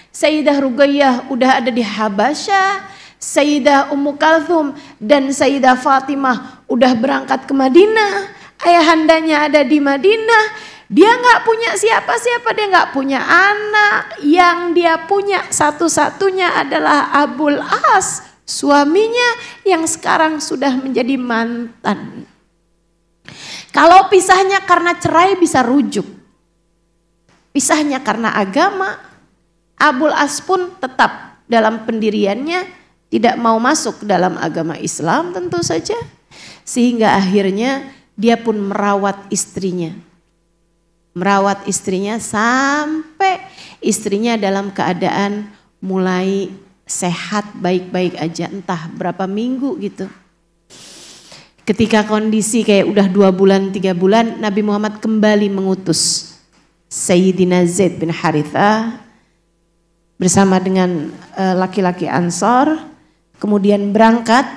Sayyidah Ruqayyah udah ada di Habasyah, Sayyidah Ummu Kalthum dan Sayyidah Fatimah udah berangkat ke Madinah, ayahandanya ada di Madinah. Dia nggak punya siapa-siapa, dia nggak punya anak. Yang dia punya satu-satunya adalah Abul As, suaminya yang sekarang sudah menjadi mantan. Kalau pisahnya karena cerai bisa rujuk. Pisahnya karena agama, Abul As pun tetap dalam pendiriannya tidak mau masuk dalam agama Islam tentu saja. Sehingga akhirnya dia pun merawat istrinya. Merawat istrinya sampai istrinya dalam keadaan mulai sehat baik-baik aja, entah berapa minggu gitu. Ketika kondisi kayak udah 2 bulan, 3 bulan, Nabi Muhammad kembali mengutus Sayyidina Zaid bin Harithah bersama dengan laki-laki Ansor, kemudian berangkat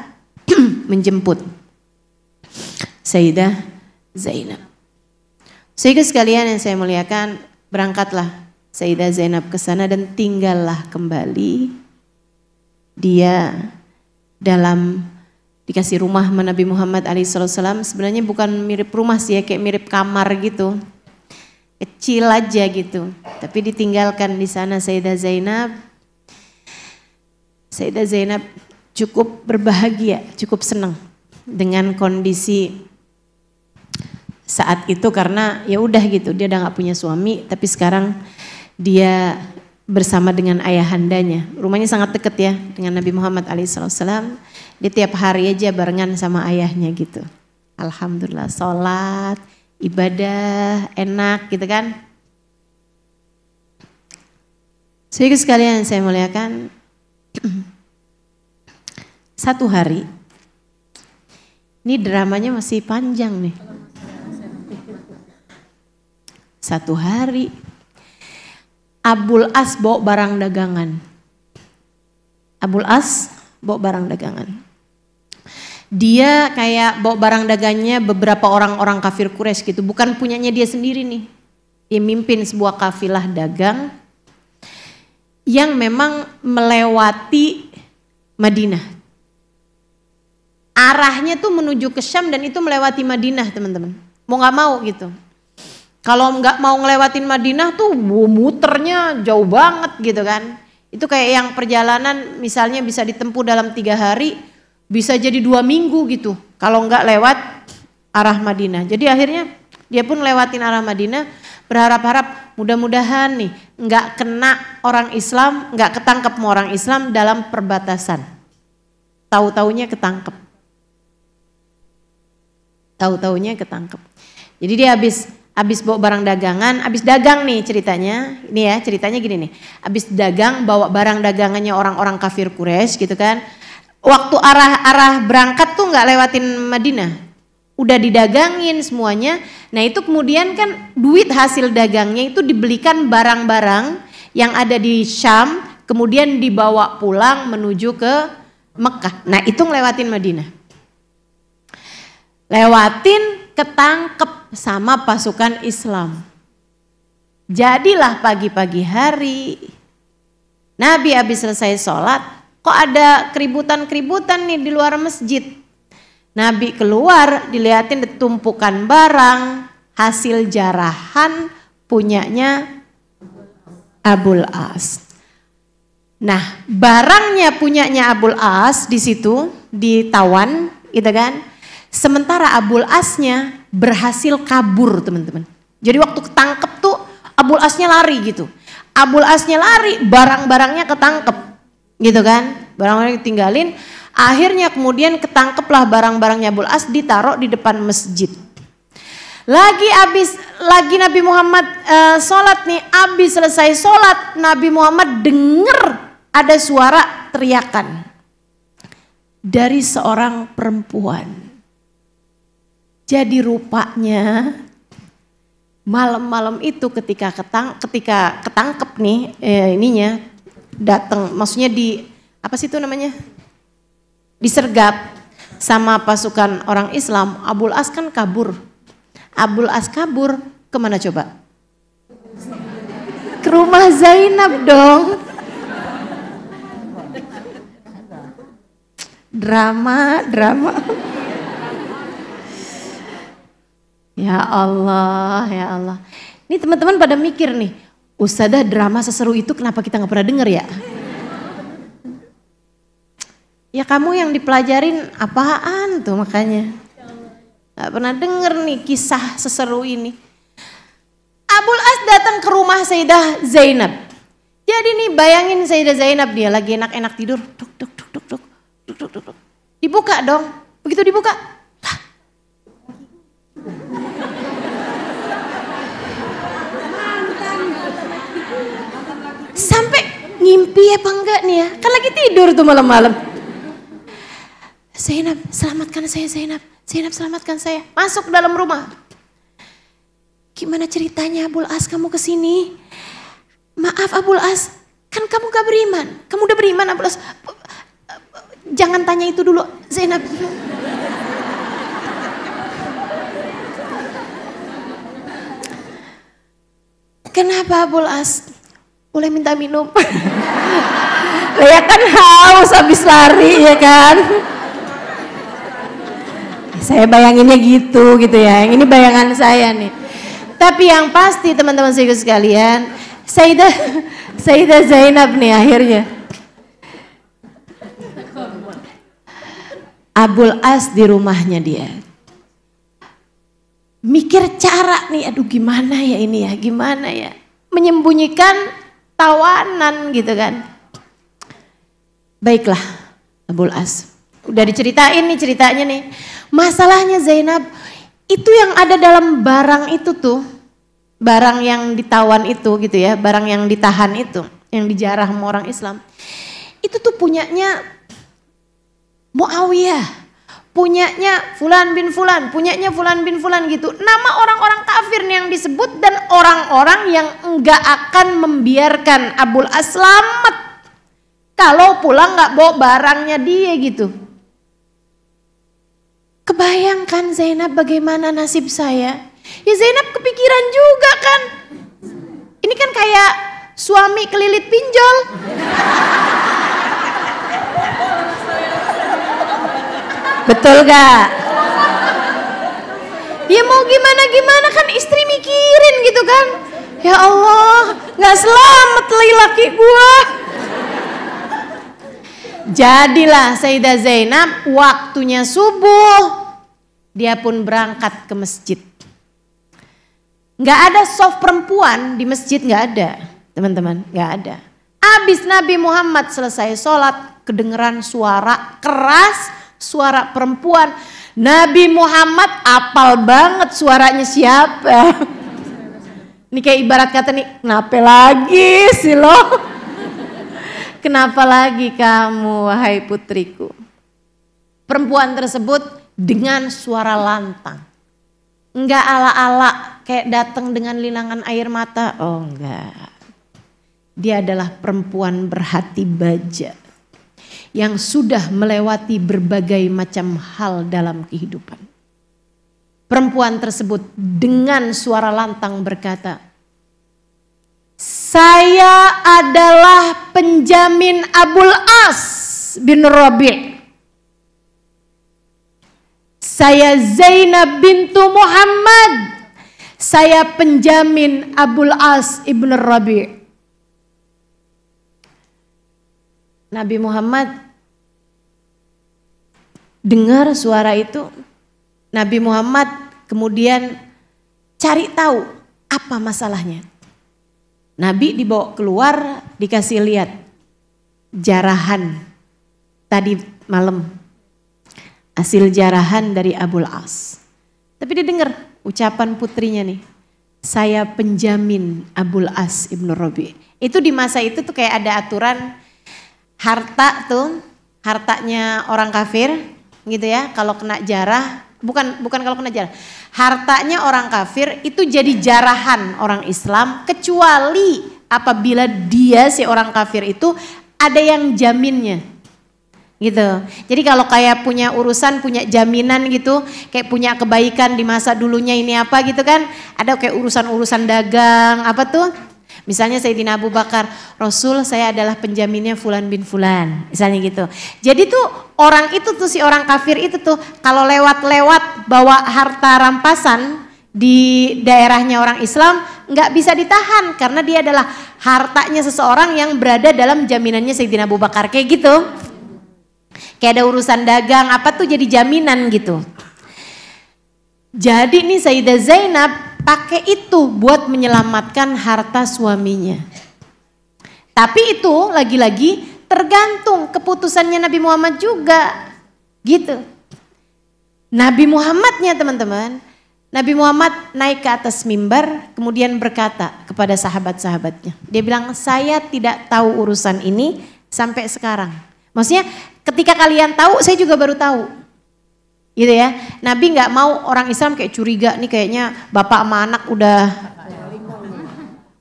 menjemput Sayyidah Zainab. Sehingga sekalian yang saya muliakan, berangkatlah Sayyidah Zainab ke sana dan tinggallah kembali dia dalam dikasih rumah sama Nabi Muhammad SAW. Sebenarnya bukan mirip rumah sih ya, kayak mirip kamar gitu. Kecil aja gitu, tapi ditinggalkan di sana Sayyidah Zainab. Sayyidah Zainab cukup berbahagia, cukup senang dengan kondisi saat itu karena ya udah gitu, dia udah nggak punya suami, tapi sekarang dia bersama dengan ayahandanya. Rumahnya sangat dekat ya dengan Nabi Muhammad SAW. Dia tiap hari aja barengan sama ayahnya gitu. Alhamdulillah, sholat, ibadah enak gitu kan. Sehingga sekalian saya muliakan, satu hari, ini dramanya masih panjang nih. Satu hari Abul As bawa barang dagangan. Abul As bawa barang dagangan. Dia kayak bawa barang dagangnya beberapa orang-orang kafir Quraisy gitu, bukan punyanya dia sendiri nih. Dia mimpin sebuah kafilah dagang yang memang melewati Madinah. Arahnya tuh menuju ke Syam dan itu melewati Madinah teman-teman. Mau gak mau gitu. Kalau nggak mau ngelewatin Madinah tuh muternya jauh banget gitu kan. Itu kayak yang perjalanan misalnya bisa ditempuh dalam 3 hari, bisa jadi 2 minggu gitu. Kalau nggak lewat arah Madinah. Jadi akhirnya dia pun lewatin arah Madinah, berharap-harap mudah-mudahan nih nggak kena orang Islam, nggak ketangkep sama orang Islam dalam perbatasan. Tahu-taunya ketangkep. Tahu-taunya ketangkep. Jadi dia habis bawa barang dagangan, habis dagang nih ceritanya. Ini ya ceritanya gini nih. Habis dagang bawa barang dagangannya orang-orang kafir Quraisy gitu kan. Waktu arah berangkat tuh nggak lewatin Madinah. udah didagangin semuanya. Nah itu kemudian kan duit hasil dagangnya itu dibelikan barang-barang yang ada di Syam, kemudian dibawa pulang menuju ke Mekah. Nah itu ngelewatin Madinah. Lewatin, ketangkep sama pasukan Islam. Jadilah pagi-pagi hari, Nabi habis selesai sholat, kok ada keributan-keributan nih di luar masjid. Nabi keluar, dilihatin tumpukan barang, hasil jarahan punyanya Abul As. Nah, barangnya punyanya Abul As di situ ditawan, gitu kan? Sementara Abul Asnya berhasil kabur, teman-teman. Jadi waktu ketangkep tuh Abul Asnya lari gitu. Abul Asnya lari, barang-barangnya ketangkep, gitu kan? Barang-barangnya ditinggalin. Akhirnya kemudian ketangkeplah barang-barangnya Abul As, ditaruh di depan masjid. Lagi Nabi Muhammad sholat nih, habis selesai sholat Nabi Muhammad dengar ada suara teriakan dari seorang perempuan. Jadi rupanya malam-malam itu ketika ketangkep nih ininya datang, maksudnya apa sih itu namanya? Disergap sama pasukan orang Islam. Abul As kan kabur. Abul As kabur kemana coba? Ke rumah Zainab dong. Drama. Ya Allah. Ini teman-teman pada mikir nih, Ustadzah drama seseru itu kenapa kita nggak pernah denger ya? Ya kamu yang dipelajarin apaan tuh makanya. Gak pernah denger nih kisah seseru ini. Abul As datang ke rumah Sayyidah Zainab. Jadi nih bayangin Sayyidah Zainab dia lagi enak-enak tidur. Duk. Dibuka dong. Begitu dibuka. Lah. Sampai ngimpi apa enggak nih ya. Kan lagi tidur tuh malam-malam. Zainab, selamatkan saya Zainab. Zainab, selamatkan saya. Masuk ke dalam rumah. Gimana ceritanya Abul As kamu kesini? Maaf Abul As, kan kamu gak beriman. Kamu udah beriman Abul As. Jangan tanya itu dulu Zainab. Kenapa Abul As? Boleh minta minum? Ya kan haus habis lari ya kan. Saya bayanginnya gitu ya. Ini bayangan saya nih. Tapi yang pasti teman-teman sekalian, Sayyidah Zainab nih akhirnya. Abul As di rumahnya dia. Mikir cara nih, aduh gimana ya ini ya, gimana ya. Menyembunyikan tawanan gitu kan. Baiklah Abul As. Udah diceritain nih ceritanya nih. Masalahnya Zainab, itu yang ada dalam barang itu tuh, barang yang ditawan itu gitu ya, barang yang ditahan itu, yang dijarah sama orang Islam. Itu tuh punyanya Muawiyah, punyanya Fulan bin Fulan, punyanya Fulan bin Fulan gitu. Nama orang-orang kafir yang disebut dan orang-orang yang enggak akan membiarkan Abul As selamat kalau pulang enggak bawa barangnya dia gitu. Kebayangkan Zainab bagaimana nasib saya. Ya Zainab kepikiran juga kan. Ini kan kayak suami kelilit pinjol. Betul gak? Ya mau gimana kan istri mikirin gitu kan. Ya Allah, gak selamat laki gua. Jadilah Sayyidah Zainab waktunya subuh. Dia pun berangkat ke masjid. Gak ada soft perempuan di masjid, gak ada teman-teman, gak ada. Abis Nabi Muhammad selesai sholat, kedengeran suara keras, suara perempuan. Nabi Muhammad apal banget suaranya siapa. Ini kayak ibarat kata nih, kenapa lagi sih lo? Kenapa lagi kamu wahai putriku? Perempuan tersebut dengan suara lantang. Enggak ala-ala kayak datang dengan linangan air mata. Oh enggak. Dia adalah perempuan berhati baja yang sudah melewati berbagai macam hal dalam kehidupan. Perempuan tersebut dengan suara lantang berkata, saya adalah penjamin Abul As bin Rabi'. Saya Zainab bintu Muhammad. Saya penjamin Abul As ibn Rabi'. Nabi Muhammad dengar suara itu. Nabi Muhammad kemudian cari tahu apa masalahnya. Nabi dibawa keluar, dikasih lihat jarahan tadi malam. Hasil jarahan dari Abul As. Tapi dia dengar ucapan putrinya nih. Saya penjamin Abul As ibn Rabi'. Itu di masa itu tuh kayak ada aturan harta tuh, hartanya orang kafir gitu ya. Kalau kena jarah, bukan kalau kena jarah. Hartanya orang kafir itu jadi jarahan orang Islam kecuali apabila dia si orang kafir itu ada yang jaminnya. Gitu. Jadi kalau kayak punya urusan, punya jaminan gitu, kayak punya kebaikan di masa dulunya ini apa gitu kan, ada kayak urusan-urusan dagang apa tuh, misalnya Sayyidina Abu Bakar, Rasul saya adalah penjaminnya Fulan bin Fulan, misalnya gitu. Jadi tuh orang itu tuh si orang kafir itu tuh kalau lewat-lewat bawa harta rampasan di daerahnya orang Islam nggak bisa ditahan karena dia adalah hartanya seseorang yang berada dalam jaminannya Sayyidina Abu Bakar kayak gitu. Kayak ada urusan dagang apa tuh jadi jaminan gitu. Jadi nih Sayyidah Zainab pakai itu buat menyelamatkan harta suaminya. Tapi itu lagi-lagi tergantung keputusannya Nabi Muhammad juga. Gitu. Nabi Muhammadnya teman-teman. Nabi Muhammad naik ke atas mimbar kemudian berkata kepada sahabat-sahabatnya. Dia bilang saya tidak tahu urusan ini sampai sekarang. Maksudnya ketika kalian tahu, saya juga baru tahu, gitu ya. Nabi nggak mau orang Islam kayak curiga nih kayaknya bapak sama anak udah,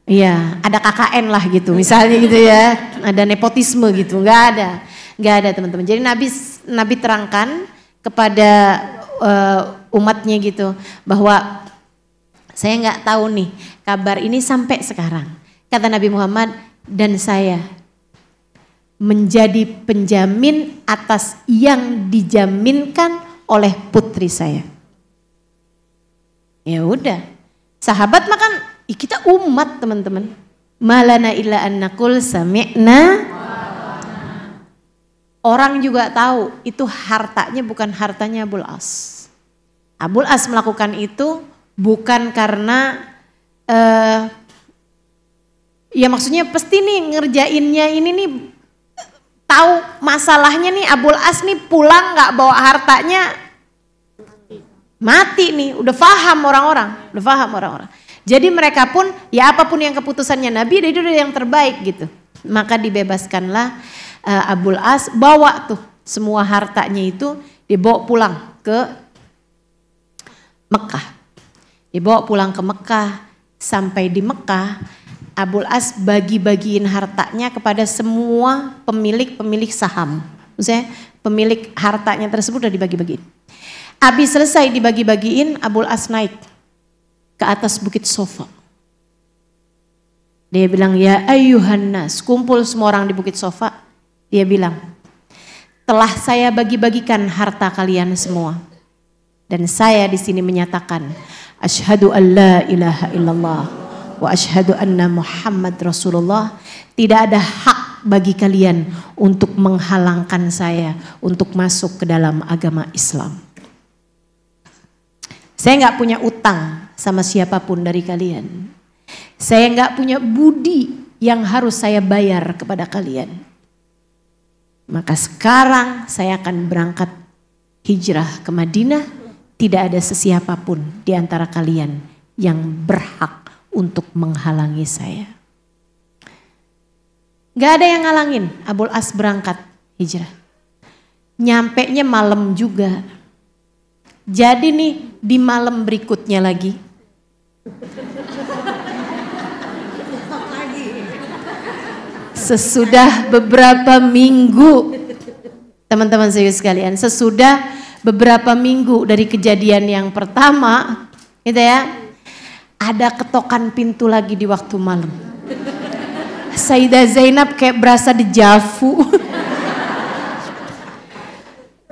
iya ada KKN lah gitu, misalnya gitu ya, ada nepotisme gitu, nggak ada teman-teman. Jadi Nabi terangkan kepada umatnya gitu bahwa saya nggak tahu nih kabar ini sampai sekarang. Kata Nabi Muhammad dan saya menjadi penjamin atas yang dijaminkan oleh putri saya. Ya udah, sahabat makan, kita umat teman-teman. Malana illa an naqul sami'na. Orang juga tahu itu hartanya bukan hartanya Abul As. Abul As melakukan itu bukan karena ya maksudnya pasti nih ngerjainnya ini nih tahu masalahnya nih Abul As nih pulang nggak bawa hartanya mati nih, udah paham orang-orang. Jadi mereka pun ya apapun yang keputusannya Nabi itu udah yang terbaik gitu. Maka dibebaskanlah Abul As, bawa tuh semua hartanya itu dibawa pulang ke Mekah. Dibawa pulang ke Mekah, sampai di Mekah Abul As bagi-bagiin hartanya kepada semua pemilik saham. Maksudnya pemilik hartanya tersebut udah dibagi-bagiin. Habis selesai dibagi-bagiin, Abul As naik ke atas bukit Sofa. Dia bilang, ya ayyuhan nas, kumpul semua orang di bukit Sofa. Dia bilang, telah saya bagi-bagikan harta kalian semua. Dan saya di sini menyatakan, asyhadu an la ilaha illallah wa asyhadu anna Muhammad Rasulullah. Tidak ada hak bagi kalian untuk menghalangkan saya untuk masuk ke dalam agama Islam. Saya nggak punya utang sama siapapun dari kalian. Saya nggak punya budi yang harus saya bayar kepada kalian. Maka sekarang saya akan berangkat hijrah ke Madinah. Tidak ada sesiapapun di antara kalian yang berhak untuk menghalangi saya. Gak ada yang ngalangin Abul As berangkat hijrah. Nyampenya malam juga. Jadi nih di malam berikutnya lagi. Sesudah beberapa minggu, teman-teman saya sekalian, sesudah beberapa minggu dari kejadian yang pertama, gitu ya, ada ketokan pintu lagi di waktu malam. Sayyidah Zainab kayak berasa dejavu.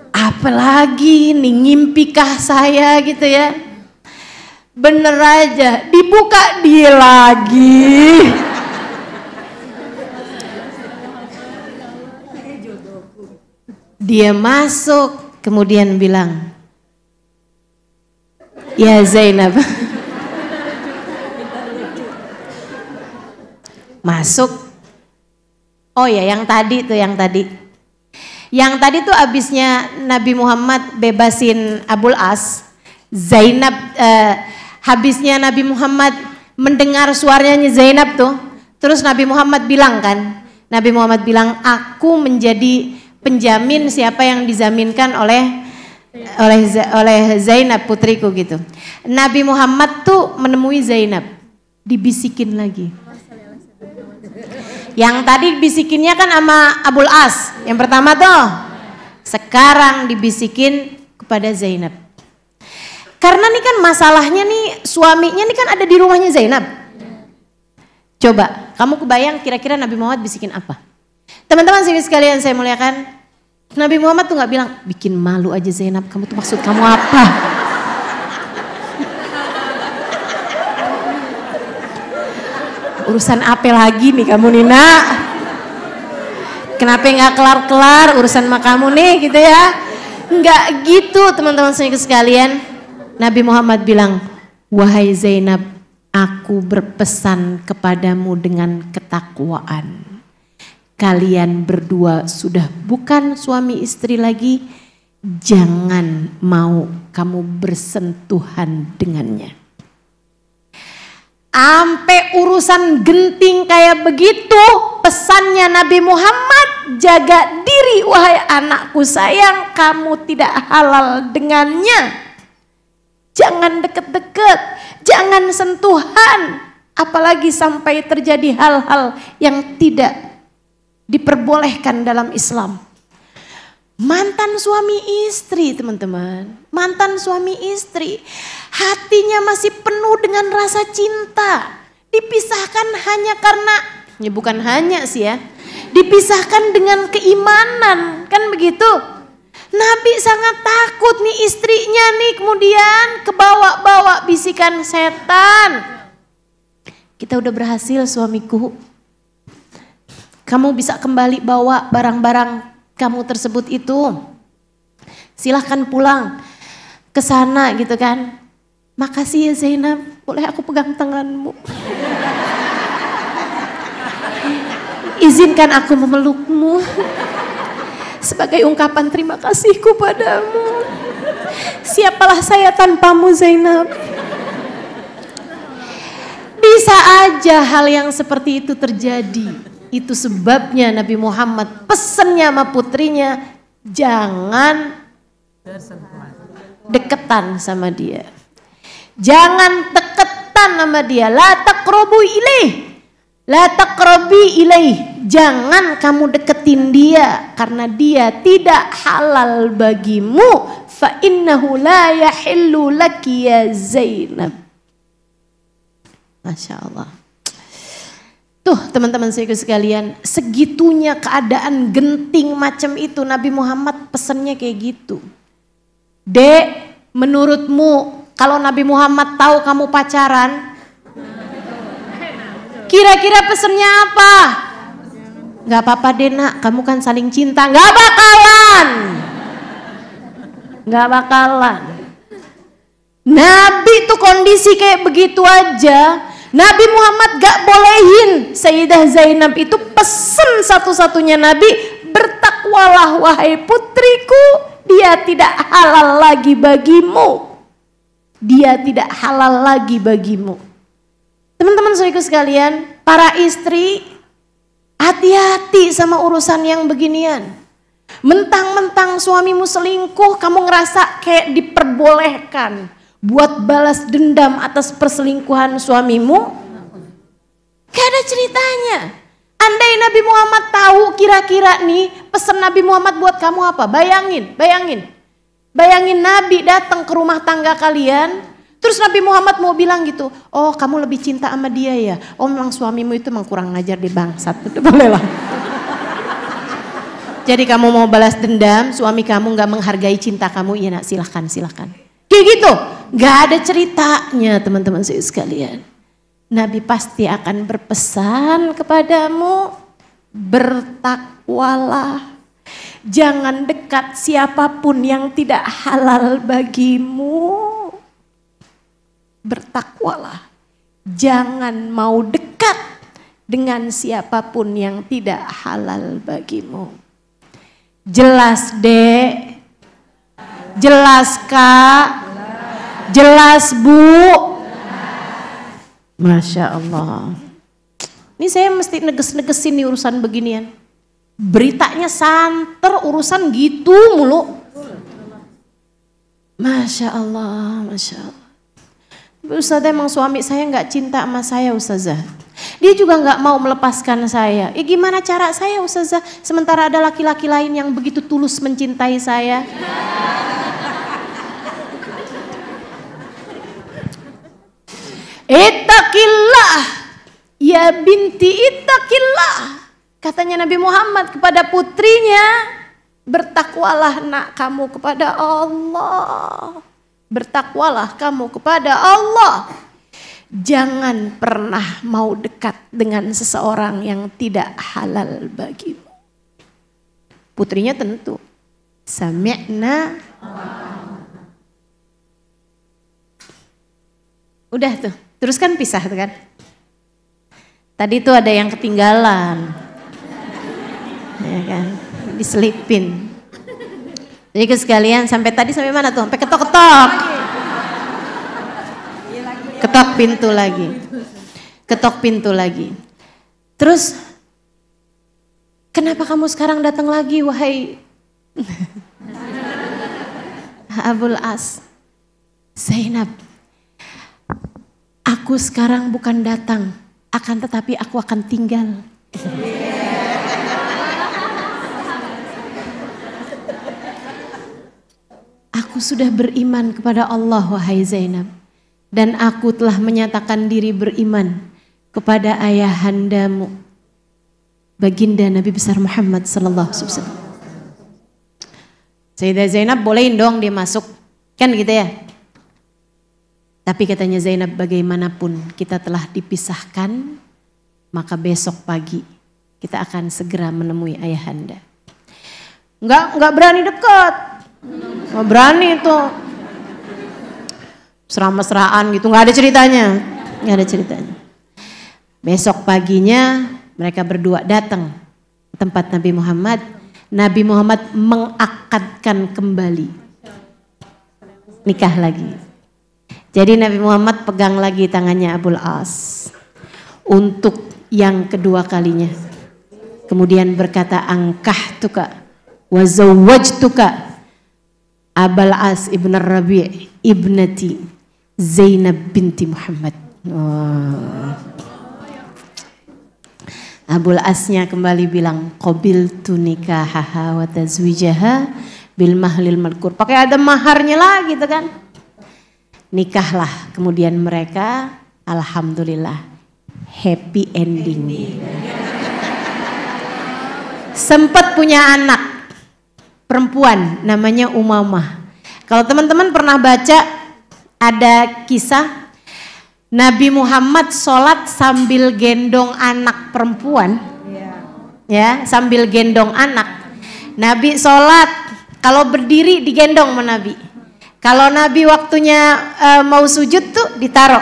Apalagi nih, ngimpikah saya gitu ya? Bener aja, dibuka dia lagi. Dia masuk, kemudian bilang, ya Zainab. Masuk. Oh ya, yang tadi tuh, yang tadi tuh abisnya Nabi Muhammad bebasin Abul As, Zainab, habisnya Nabi Muhammad mendengar suaranya Zainab tuh, terus Nabi Muhammad bilang kan, Nabi Muhammad bilang, aku menjadi penjamin siapa yang dizaminkan oleh Zainab putriku gitu. Nabi Muhammad tuh menemui Zainab, dibisikin lagi. Yang tadi bisikinnya kan sama Abul As, yang pertama tuh. Sekarang dibisikin kepada Zainab. Karena nih kan masalahnya nih, suaminya nih kan ada di rumahnya Zainab. Coba, kamu kebayang kira-kira Nabi Muhammad bisikin apa? Teman-teman sekalian saya muliakan, Nabi Muhammad tuh gak bilang, bikin malu aja Zainab, kamu tuh maksud kamu apa? Urusan apa lagi nih kamu Nina? Kenapa gak kelar-kelar urusan sama kamu nih gitu ya? Enggak gitu teman-teman sekalian. Nabi Muhammad bilang, wahai Zainab, aku berpesan kepadamu dengan ketakwaan. Kalian berdua sudah bukan suami istri lagi, jangan mau kamu bersentuhan dengannya. Ampe urusan genting kayak begitu, pesannya Nabi Muhammad, jaga diri wahai anakku sayang, kamu tidak halal dengannya. Jangan deket-deket, jangan sentuhan, apalagi sampai terjadi hal-hal yang tidak diperbolehkan dalam Islam. Mantan suami istri teman-teman, mantan suami istri, hatinya masih penuh dengan rasa cinta. Dipisahkan hanya karena, ya bukan hanya sih ya, dipisahkan dengan keimanan, kan begitu. Nabi sangat takut nih istrinya nih kemudian kebawa-bawa bisikan setan. Kita udah berhasil suamiku, kamu bisa kembali bawa barang-barang kamu tersebut itu. Silahkan pulang ke sana gitu kan. Makasih ya Zainab, boleh aku pegang tanganmu? Izinkan aku memelukmu sebagai ungkapan terima kasihku padamu. Siapalah saya tanpamu Zainab? Bisa aja hal yang seperti itu terjadi. Itu sebabnya Nabi Muhammad pesennya sama putrinya, jangan deketan sama dia. Jangan deketan sama dia. La taqrabu ilaih. La taqrabi ilaih. Jangan kamu deketin dia karena dia tidak halal bagimu. Fa innahu la yahillu laki ya Zainab. Masya Allah. Tuh teman-teman saya sekalian, segitunya keadaan genting macam itu Nabi Muhammad pesannya kayak gitu. Dek, menurutmu kalau Nabi Muhammad tahu kamu pacaran, kira-kira pesannya apa? Gak apa-apa deh nak, kamu kan saling cinta. Gak bakalan. Gak bakalan. Nabi tuh kondisi kayak begitu aja, Nabi Muhammad gak bolehin Sayyidah Zainab itu pesen satu-satunya Nabi, bertakwalah wahai putriku, dia tidak halal lagi bagimu. Dia tidak halal lagi bagimu. Teman-teman saudaraku sekalian, para istri hati-hati sama urusan yang beginian. Mentang-mentang suamimu selingkuh, kamu ngerasa kayak diperbolehkan buat balas dendam atas perselingkuhan suamimu? Gak ada ceritanya. Andai Nabi Muhammad tahu kira-kira nih pesan Nabi Muhammad buat kamu apa? Bayangin Nabi datang ke rumah tangga kalian, terus Nabi Muhammad mau bilang gitu, oh kamu lebih cinta sama dia ya? Oh memang suamimu itu memang kurang ngajar di bangsat, itu boleh lah. Jadi kamu mau balas dendam, suami kamu gak menghargai cinta kamu, iya nak silahkan. Kayak gitu, gak ada ceritanya teman-teman sekalian. Nabi pasti akan berpesan kepadamu, bertakwalah. Jangan dekat siapapun yang tidak halal bagimu. Bertakwalah. Jangan mau dekat dengan siapapun yang tidak halal bagimu. Jelas dek? Jelas kak? Jelas bu? Masya Allah. Ini saya mesti neges-negesin nih urusan beginian. Beritanya santer, urusan gitu mulu. Masya Allah, Masya Allah. Ustazah emang suami saya gak cinta sama saya Ustazah. Dia juga gak mau melepaskan saya. Gimana cara saya Ustazah? Sementara ada laki-laki lain yang begitu tulus mencintai saya. Ittaqillah, ya binti ittaqillah. Katanya Nabi Muhammad kepada putrinya, bertakwalah nak kamu kepada Allah. Bertakwalah kamu kepada Allah. Jangan pernah mau dekat dengan seseorang yang tidak halal bagimu. Putrinya tentu sami'na. Udah tuh, terus kan pisah tuh kan. Tadi tuh ada yang ketinggalan. Ya kan, diselipin. Jadi sekalian sampai tadi sampai mana tuh? Sampai ketok-ketok. Ketok pintu lagi. Ketok pintu lagi. Terus kenapa kamu sekarang datang lagi wahai Abul As? Zainab, aku sekarang bukan datang, akan tetapi aku akan tinggal. Aku sudah beriman kepada Allah wahai Zainab. Dan aku telah menyatakan diri beriman kepada ayahandamu, baginda Nabi besar Muhammad sallallahu alaihi wasallam. Sayyidah Zainab bolehin dong dia masuk, kan gitu ya. Tapi katanya Zainab, bagaimanapun kita telah dipisahkan, maka besok pagi kita akan segera menemui ayahanda. Enggak berani dekat, enggak berani itu. Mesra-mesraan gitu, nggak ada ceritanya. Besok paginya mereka berdua datang ke tempat Nabi Muhammad. Nabi Muhammad mengakadkan kembali, nikah lagi. Jadi Nabi Muhammad pegang lagi tangannya Abul As untuk yang kedua kalinya. Kemudian berkata, angkahtuka wa zawwajtuka Abul As ibn Rabi' ibnati Zainab binti Muhammad. Abul Asnya kembali bilang, qabiltu nikahaha wa tazwijaha bil mahlil madkur. Pakai ada maharnya lagi gitu kan. Nikahlah kemudian mereka, alhamdulillah happy ending. Sempat punya anak perempuan namanya Umamah. Kalau teman-teman pernah baca, ada kisah Nabi Muhammad sholat sambil gendong anak perempuan, ya sambil gendong anak. Nabi sholat, kalau berdiri digendong sama Nabi. Kalau Nabi waktunya mau sujud tuh ditaruh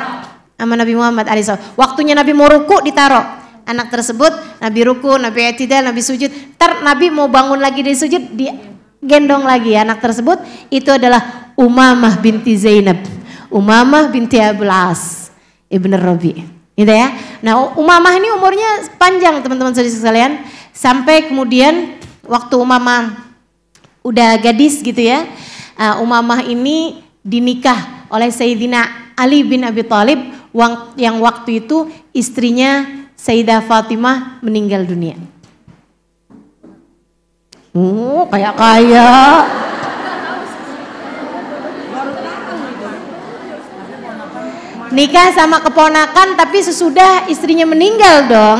sama Nabi Muhammad alaihissalam. Waktunya Nabi mau ruku ditaruh anak tersebut. Nabi ruku, Nabi i'tidal, Nabi sujud. Ntar Nabi mau bangun lagi dari sujud, digendong lagi anak tersebut. Itu adalah Umamah binti Zainab, Umamah binti Abul As ibn Rabi', gitu ya. Nah, Umamah ini umurnya panjang teman-teman sekalian, sampai kemudian waktu Umamah udah gadis gitu ya. Umamah ini dinikah oleh Sayyidina Ali bin Abi Thalib yang waktu itu istrinya Sayyidah Fatimah meninggal dunia. Kayak nikah sama keponakan tapi sesudah istrinya meninggal dong,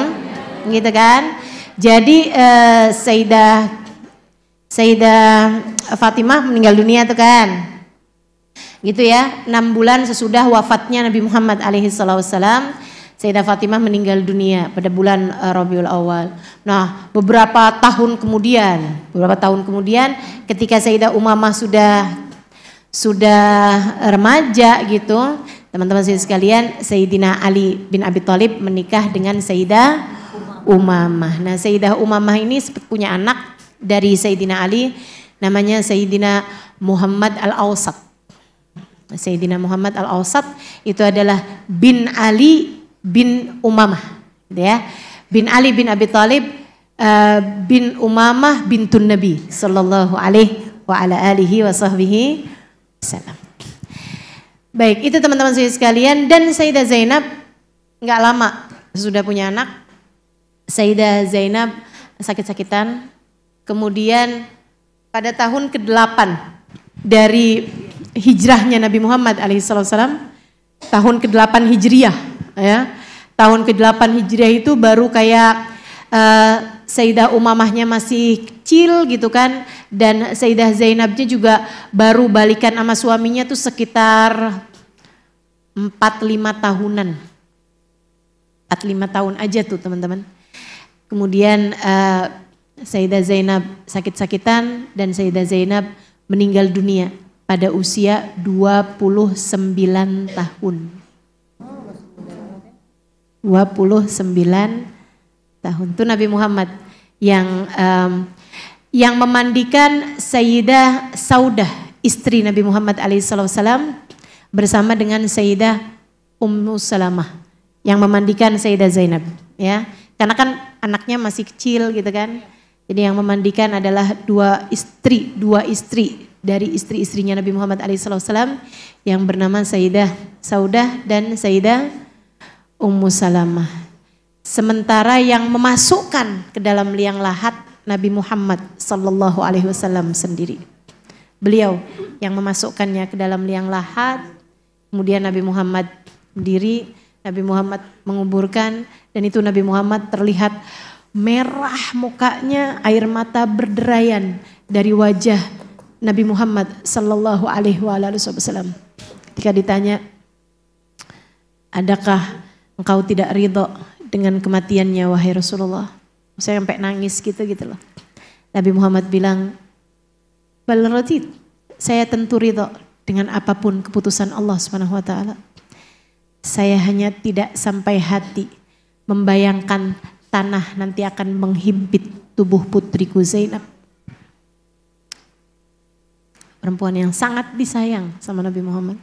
gitu kan. Jadi Sayyidah Fatimah meninggal dunia tuh kan, gitu ya. 6 bulan sesudah wafatnya Nabi Muhammad alaihi wassalam, Sayyidah Fatimah meninggal dunia pada bulan Rabiul Awal. Nah, beberapa tahun kemudian ketika Sayyidah Umamah sudah remaja gitu, teman-teman sekalian, Sayyidina Ali bin Abi Thalib menikah dengan Sayyidah Umamah. Nah, Sayyidah Umamah ini punya anak dari Sayyidina Ali, namanya Sayyidina Muhammad Al-Awsat. Sayyidina Muhammad Al-Awsat itu adalah bin Ali bin Umamah, gitu ya. Bin Ali bin Abi Thalib bin Umamah bintun Nabi sallallahu alaihi wa ala alihi wa sahbihi wasallam. Baik, itu teman-teman sekalian. Dan Sayyidah Zainab nggak lama sudah punya anak. Sayyidah Zainab sakit-sakitan. Kemudian pada tahun ke-8 dari hijrahnya Nabi Muhammad alaihissalam, tahun ke-8 Hijriyah ya. Tahun ke-8 Hijriah itu baru kayak Sayyidah Umamahnya masih kecil gitu kan, dan Sayyidah Zainabnya juga baru balikan sama suaminya tuh sekitar 4-5 tahunan. 4-5 tahun aja tuh teman-teman. Kemudian Sayyidah Zainab sakit-sakitan dan Sayyidah Zainab meninggal dunia pada usia 29 tahun. 29 tahun. Itu Nabi Muhammad yang memandikan Sayyidah Saudah, istri Nabi Muhammad alaihissalam, bersama dengan Sayyidah Ummu Salamah yang memandikan Sayyidah Zainab ya. Karena kan anaknya masih kecil gitu kan. Jadi yang memandikan adalah dua istri dari istri-istrinya Nabi Muhammad alaihissalam yang bernama Sayyidah Saudah dan Sayyidah Ummu Salamah. Sementara yang memasukkan ke dalam liang lahat Nabi Muhammad sallallahu alaihi wasallam sendiri. Beliau yang memasukkannya ke dalam liang lahat. Kemudian Nabi Muhammad berdiri, Nabi Muhammad menguburkan, dan itu Nabi Muhammad terlihat merah mukanya, air mata berderayan dari wajah Nabi Muhammad sallallahu alaihi wasallam. Ketika ditanya, adakah engkau tidak ridho dengan kematiannya wahai Rasulullah? Saya sampai nangis gitu loh. Nabi Muhammad bilang, bal radid, saya tentu ridho dengan apapun keputusan Allah Subhanahu wa taala. Saya hanya tidak sampai hati membayangkan tanah nanti akan menghimpit tubuh putriku Zainab. Perempuan yang sangat disayang sama Nabi Muhammad.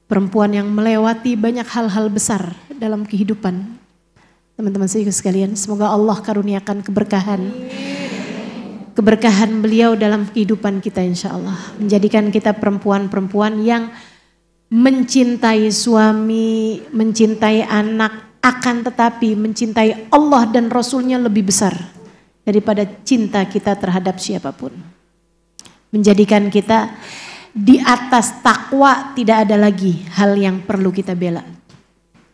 Perempuan yang melewati banyak hal-hal besar dalam kehidupan. Teman-teman sekalian, semoga Allah karuniakan keberkahan beliau dalam kehidupan kita insya Allah. Menjadikan kita perempuan-perempuan yang mencintai suami, mencintai anak, akan tetapi mencintai Allah dan Rasulnya lebih besar daripada cinta kita terhadap siapapun. Menjadikan kita di atas takwa, tidak ada lagi hal yang perlu kita bela.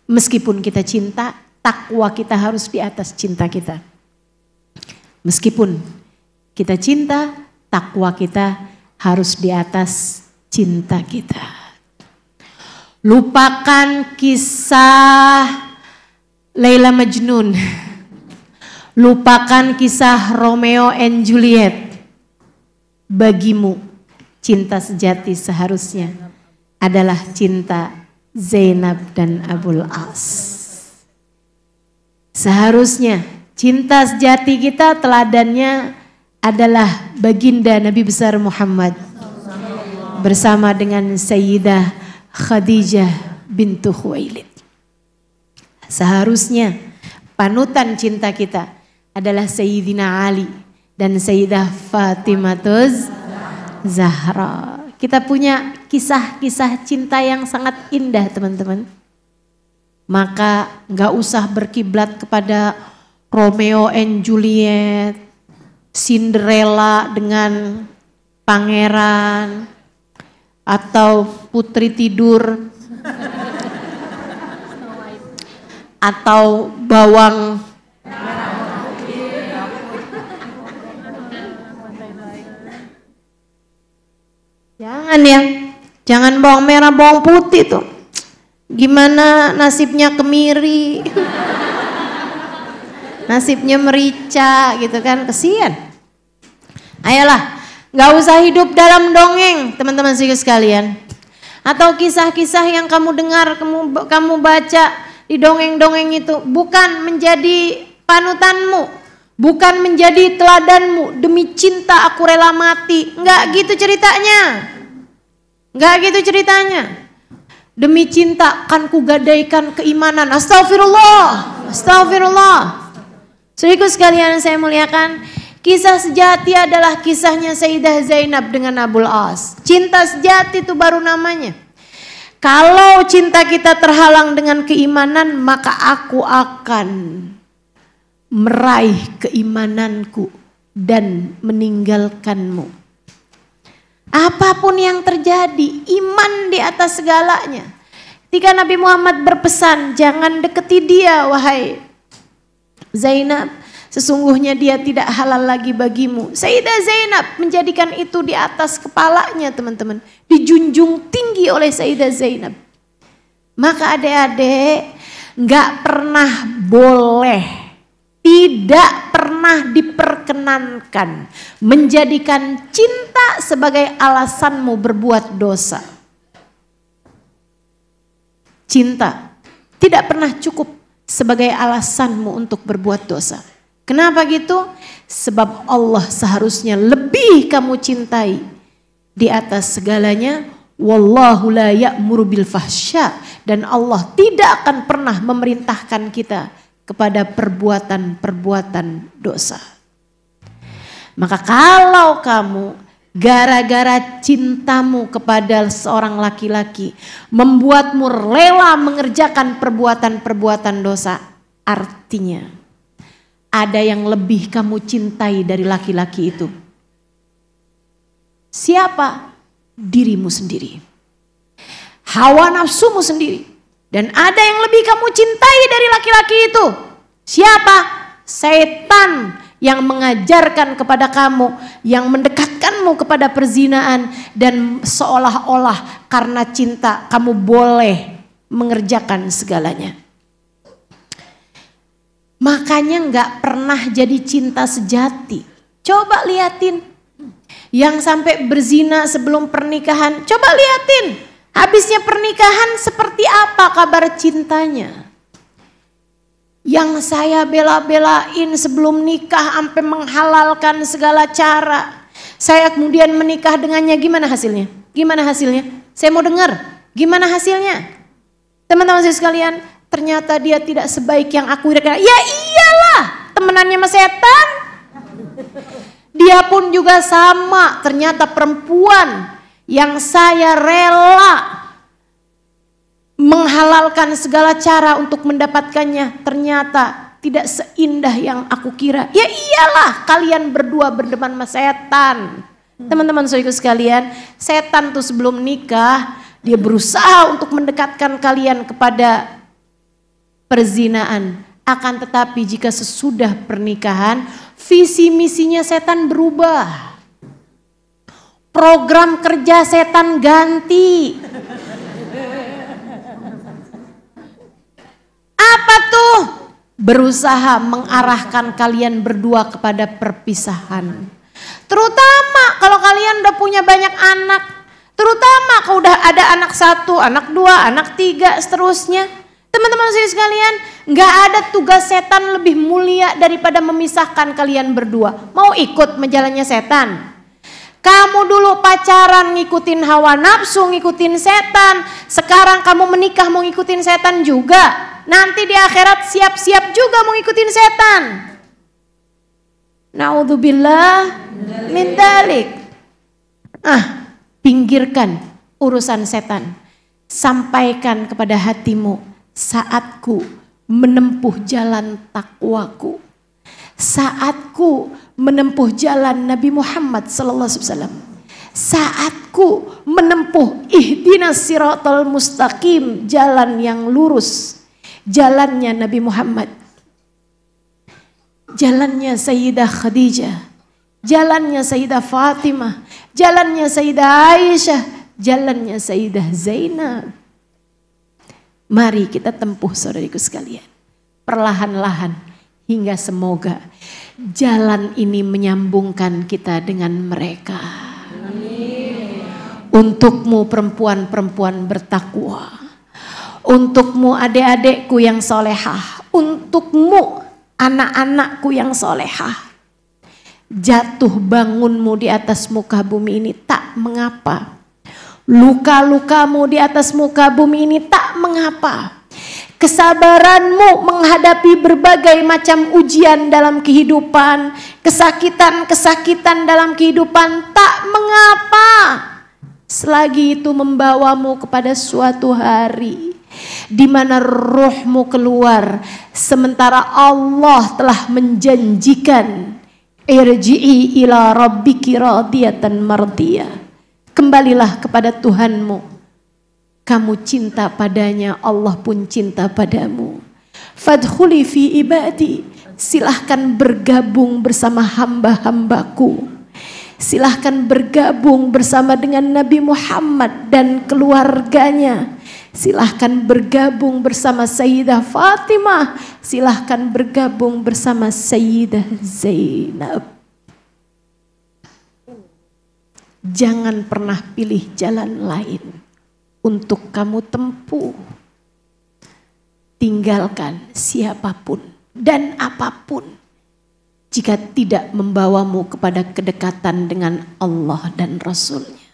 Meskipun kita cinta, takwa kita harus di atas cinta kita. Meskipun kita cinta, takwa kita harus di atas cinta kita. Lupakan kisah Laila Majnun. Lupakan kisah Romeo and Juliet. Bagimu, cinta sejati seharusnya adalah cinta Zainab dan Abul As. Seharusnya cinta sejati kita teladannya adalah baginda Nabi besar Muhammad bersama dengan Sayyidah Khadijah bintu Khuwailid. Seharusnya panutan cinta kita adalah Sayyidina Ali dan Sayyidah Fatimah Zahra. Kita punya kisah-kisah cinta yang sangat indah teman-teman. Maka gak usah berkiblat kepada Romeo and Juliet, Cinderella dengan pangeran, atau putri tidur, atau bawang. Jangan ya, jangan bawang merah, bawang putih tuh. Gimana nasibnya kemiri, nasibnya merica gitu kan, kesian. Ayolah, gak usah hidup dalam dongeng teman-teman sekalian. Atau kisah-kisah yang kamu dengar, kamu baca di dongeng-dongeng itu bukan menjadi panutanmu, bukan menjadi teladanmu. Demi cinta aku rela mati. Enggak gitu ceritanya. Enggak gitu ceritanya. Demi cinta akan kugadaikan keimanan. Astagfirullah. Astagfirullah. Saudaraku sekalian saya muliakan, kisah sejati adalah kisahnya Sayyidah Zainab dengan Abul As. Cinta sejati itu baru namanya. Kalau cinta kita terhalang dengan keimanan, maka aku akan meraih keimananku dan meninggalkanmu. Apapun yang terjadi, iman di atas segalanya. Ketika Nabi Muhammad berpesan, jangan deketi dia wahai Zainab, sesungguhnya dia tidak halal lagi bagimu. Sayyidah Zainab menjadikan itu di atas kepalanya teman-teman. Dijunjung tinggi oleh Sayyidah Zainab. Maka adik-adik gak pernah boleh, tidak pernah diperkenankan menjadikan cinta sebagai alasanmu berbuat dosa. Cinta tidak pernah cukup sebagai alasanmu untuk berbuat dosa. Kenapa gitu? Sebab Allah seharusnya lebih kamu cintai di atas segalanya. Wallahu la ya'muru bil fahsya, dan Allah tidak akan pernah memerintahkan kita kepada perbuatan-perbuatan dosa. Maka kalau kamu gara-gara cintamu kepada seorang laki-laki membuatmu rela mengerjakan perbuatan-perbuatan dosa, artinya ada yang lebih kamu cintai dari laki-laki itu. Siapa? Dirimu sendiri. Hawa nafsumu sendiri. Dan ada yang lebih kamu cintai dari laki-laki itu. Siapa? Setan yang mengajarkan kepada kamu, yang mendekatkanmu kepada perzinaan, dan seolah-olah karena cinta kamu boleh mengerjakan segalanya. Makanya gak pernah jadi cinta sejati. Coba liatin yang sampai berzina sebelum pernikahan, coba liatin habisnya pernikahan seperti apa kabar cintanya. Yang saya bela-belain sebelum nikah sampai menghalalkan segala cara, saya kemudian menikah dengannya, gimana hasilnya? Gimana hasilnya? Saya mau dengar, gimana hasilnya? Teman-teman saya sekalian, ternyata dia tidak sebaik yang aku kira. Ya iyalah, temenannya sama setan. Dia pun juga sama, ternyata perempuan yang saya rela menghalalkan segala cara untuk mendapatkannya, ternyata tidak seindah yang aku kira. Ya iyalah, kalian berdua berdepan sama setan. Teman-teman saudaraku sekalian, setan tuh sebelum nikah dia berusaha untuk mendekatkan kalian kepada perzinaan. Akan tetapi jika sesudah pernikahan, visi misinya setan berubah. Program kerja setan ganti. Apa tuh? Berusaha mengarahkan kalian berdua kepada perpisahan. Terutama kalau kalian udah punya banyak anak. Terutama kalau udah ada anak 1, anak 2, anak 3, seterusnya. Teman-teman sekalian, gak ada tugas setan lebih mulia daripada memisahkan kalian berdua. Mau ikut menjalannya setan? Kamu dulu pacaran ngikutin hawa nafsu, ngikutin setan. Sekarang kamu menikah mau ngikutin setan juga. Nanti di akhirat siap-siap juga mau ngikutin setan. Naudzubillah min dzalik. Pinggirkan urusan setan. Sampaikan kepada hatimu, saatku menempuh jalan takwaku. Saatku menempuh jalan Nabi Muhammad sallallahu alaihi wasallam. Saatku menempuh ihdinas siratal mustaqim, jalan yang lurus. Jalannya Nabi Muhammad. Jalannya Sayyidah Khadijah. Jalannya Sayyidah Fatimah. Jalannya Sayyidah Aisyah. Jalannya Sayyidah Zainab. Mari kita tempuh saudariku sekalian. Perlahan-lahan hingga semoga jalan ini menyambungkan kita dengan mereka. Amin. Untukmu perempuan-perempuan bertakwa. Untukmu adik-adikku yang solehah. Untukmu anak-anakku yang solehah. Jatuh bangunmu di atas muka bumi ini tak mengapa. Luka-lukamu di atas muka bumi ini tak mengapa. Kesabaranmu menghadapi berbagai macam ujian dalam kehidupan, kesakitan-kesakitan dalam kehidupan tak mengapa. Selagi itu membawamu kepada suatu hari di mana rohmu keluar, sementara Allah telah menjanjikan irji'i ila rabbiki radiyatan mardiyah. Kembalilah kepada Tuhanmu. Kamu cinta padanya, Allah pun cinta padamu. Fadkhuli fi ibadi. Silahkan bergabung bersama hamba-hambaku. Silahkan bergabung bersama dengan Nabi Muhammad dan keluarganya. Silahkan bergabung bersama Sayyidah Fatimah. Silahkan bergabung bersama Sayyidah Zainab. Jangan pernah pilih jalan lain untuk kamu tempuh. Tinggalkan siapapun dan apapun jika tidak membawamu kepada kedekatan dengan Allah dan Rasul-Nya.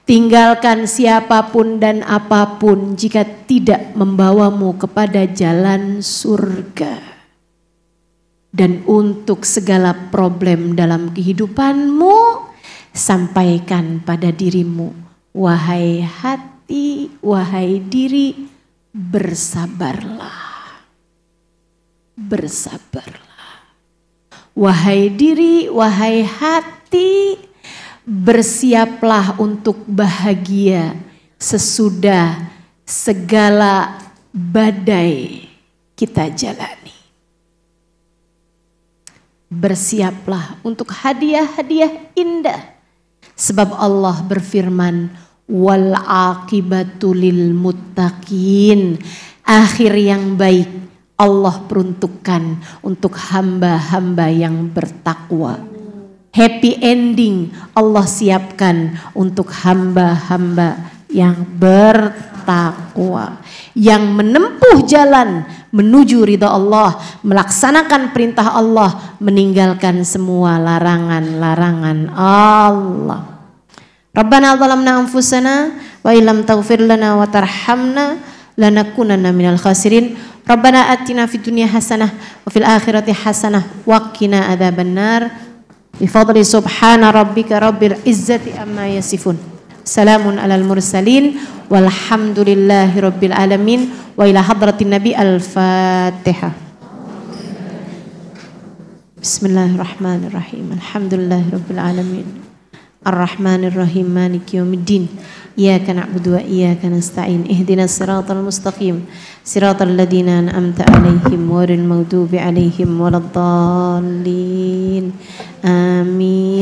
Tinggalkan siapapun dan apapun jika tidak membawamu kepada jalan surga. Dan untuk segala problem dalam kehidupanmu, sampaikan pada dirimu, wahai hati, wahai diri, bersabarlah. Bersabarlah. Wahai diri, wahai hati, bersiaplah untuk bahagia sesudah segala badai kita jalani. Bersiaplah untuk hadiah-hadiah indah. Sebab Allah berfirman, wal aqibatu lil muttaqin. Akhir yang baik Allah peruntukkan untuk hamba-hamba yang bertakwa. Happy ending Allah siapkan untuk hamba-hamba yang bertakwa. Yang menempuh jalan menuju ridha Allah, melaksanakan perintah Allah, meninggalkan semua larangan-larangan Allah. Rabbana zalamna anfusana wa illam taghfir lana wa tarhamna lanakunanna minal khasirin. Rabbana atina fid dunya hasanah wa fil akhirati hasanah wa qina adzabannar. Bi fadli subhana rabbika rabbil izzati amma yasifun. Salamun alal mursalin walhamdulillahi rabbil alamin. Wa ila hadratin nabi al-fatihah. Bismillahirrahmanirrahim. Alhamdulillahi rabbil alamin. Ar-Rahmanir-Rahim. Maliki yaumiddin. Iyyaka na'budu wa iyyaka nasta'in. Ihdinas siratal mustaqim. Siratal ladzina an'amta 'alaihim ghairil maghdubi 'alaihim waladdallin. Amin.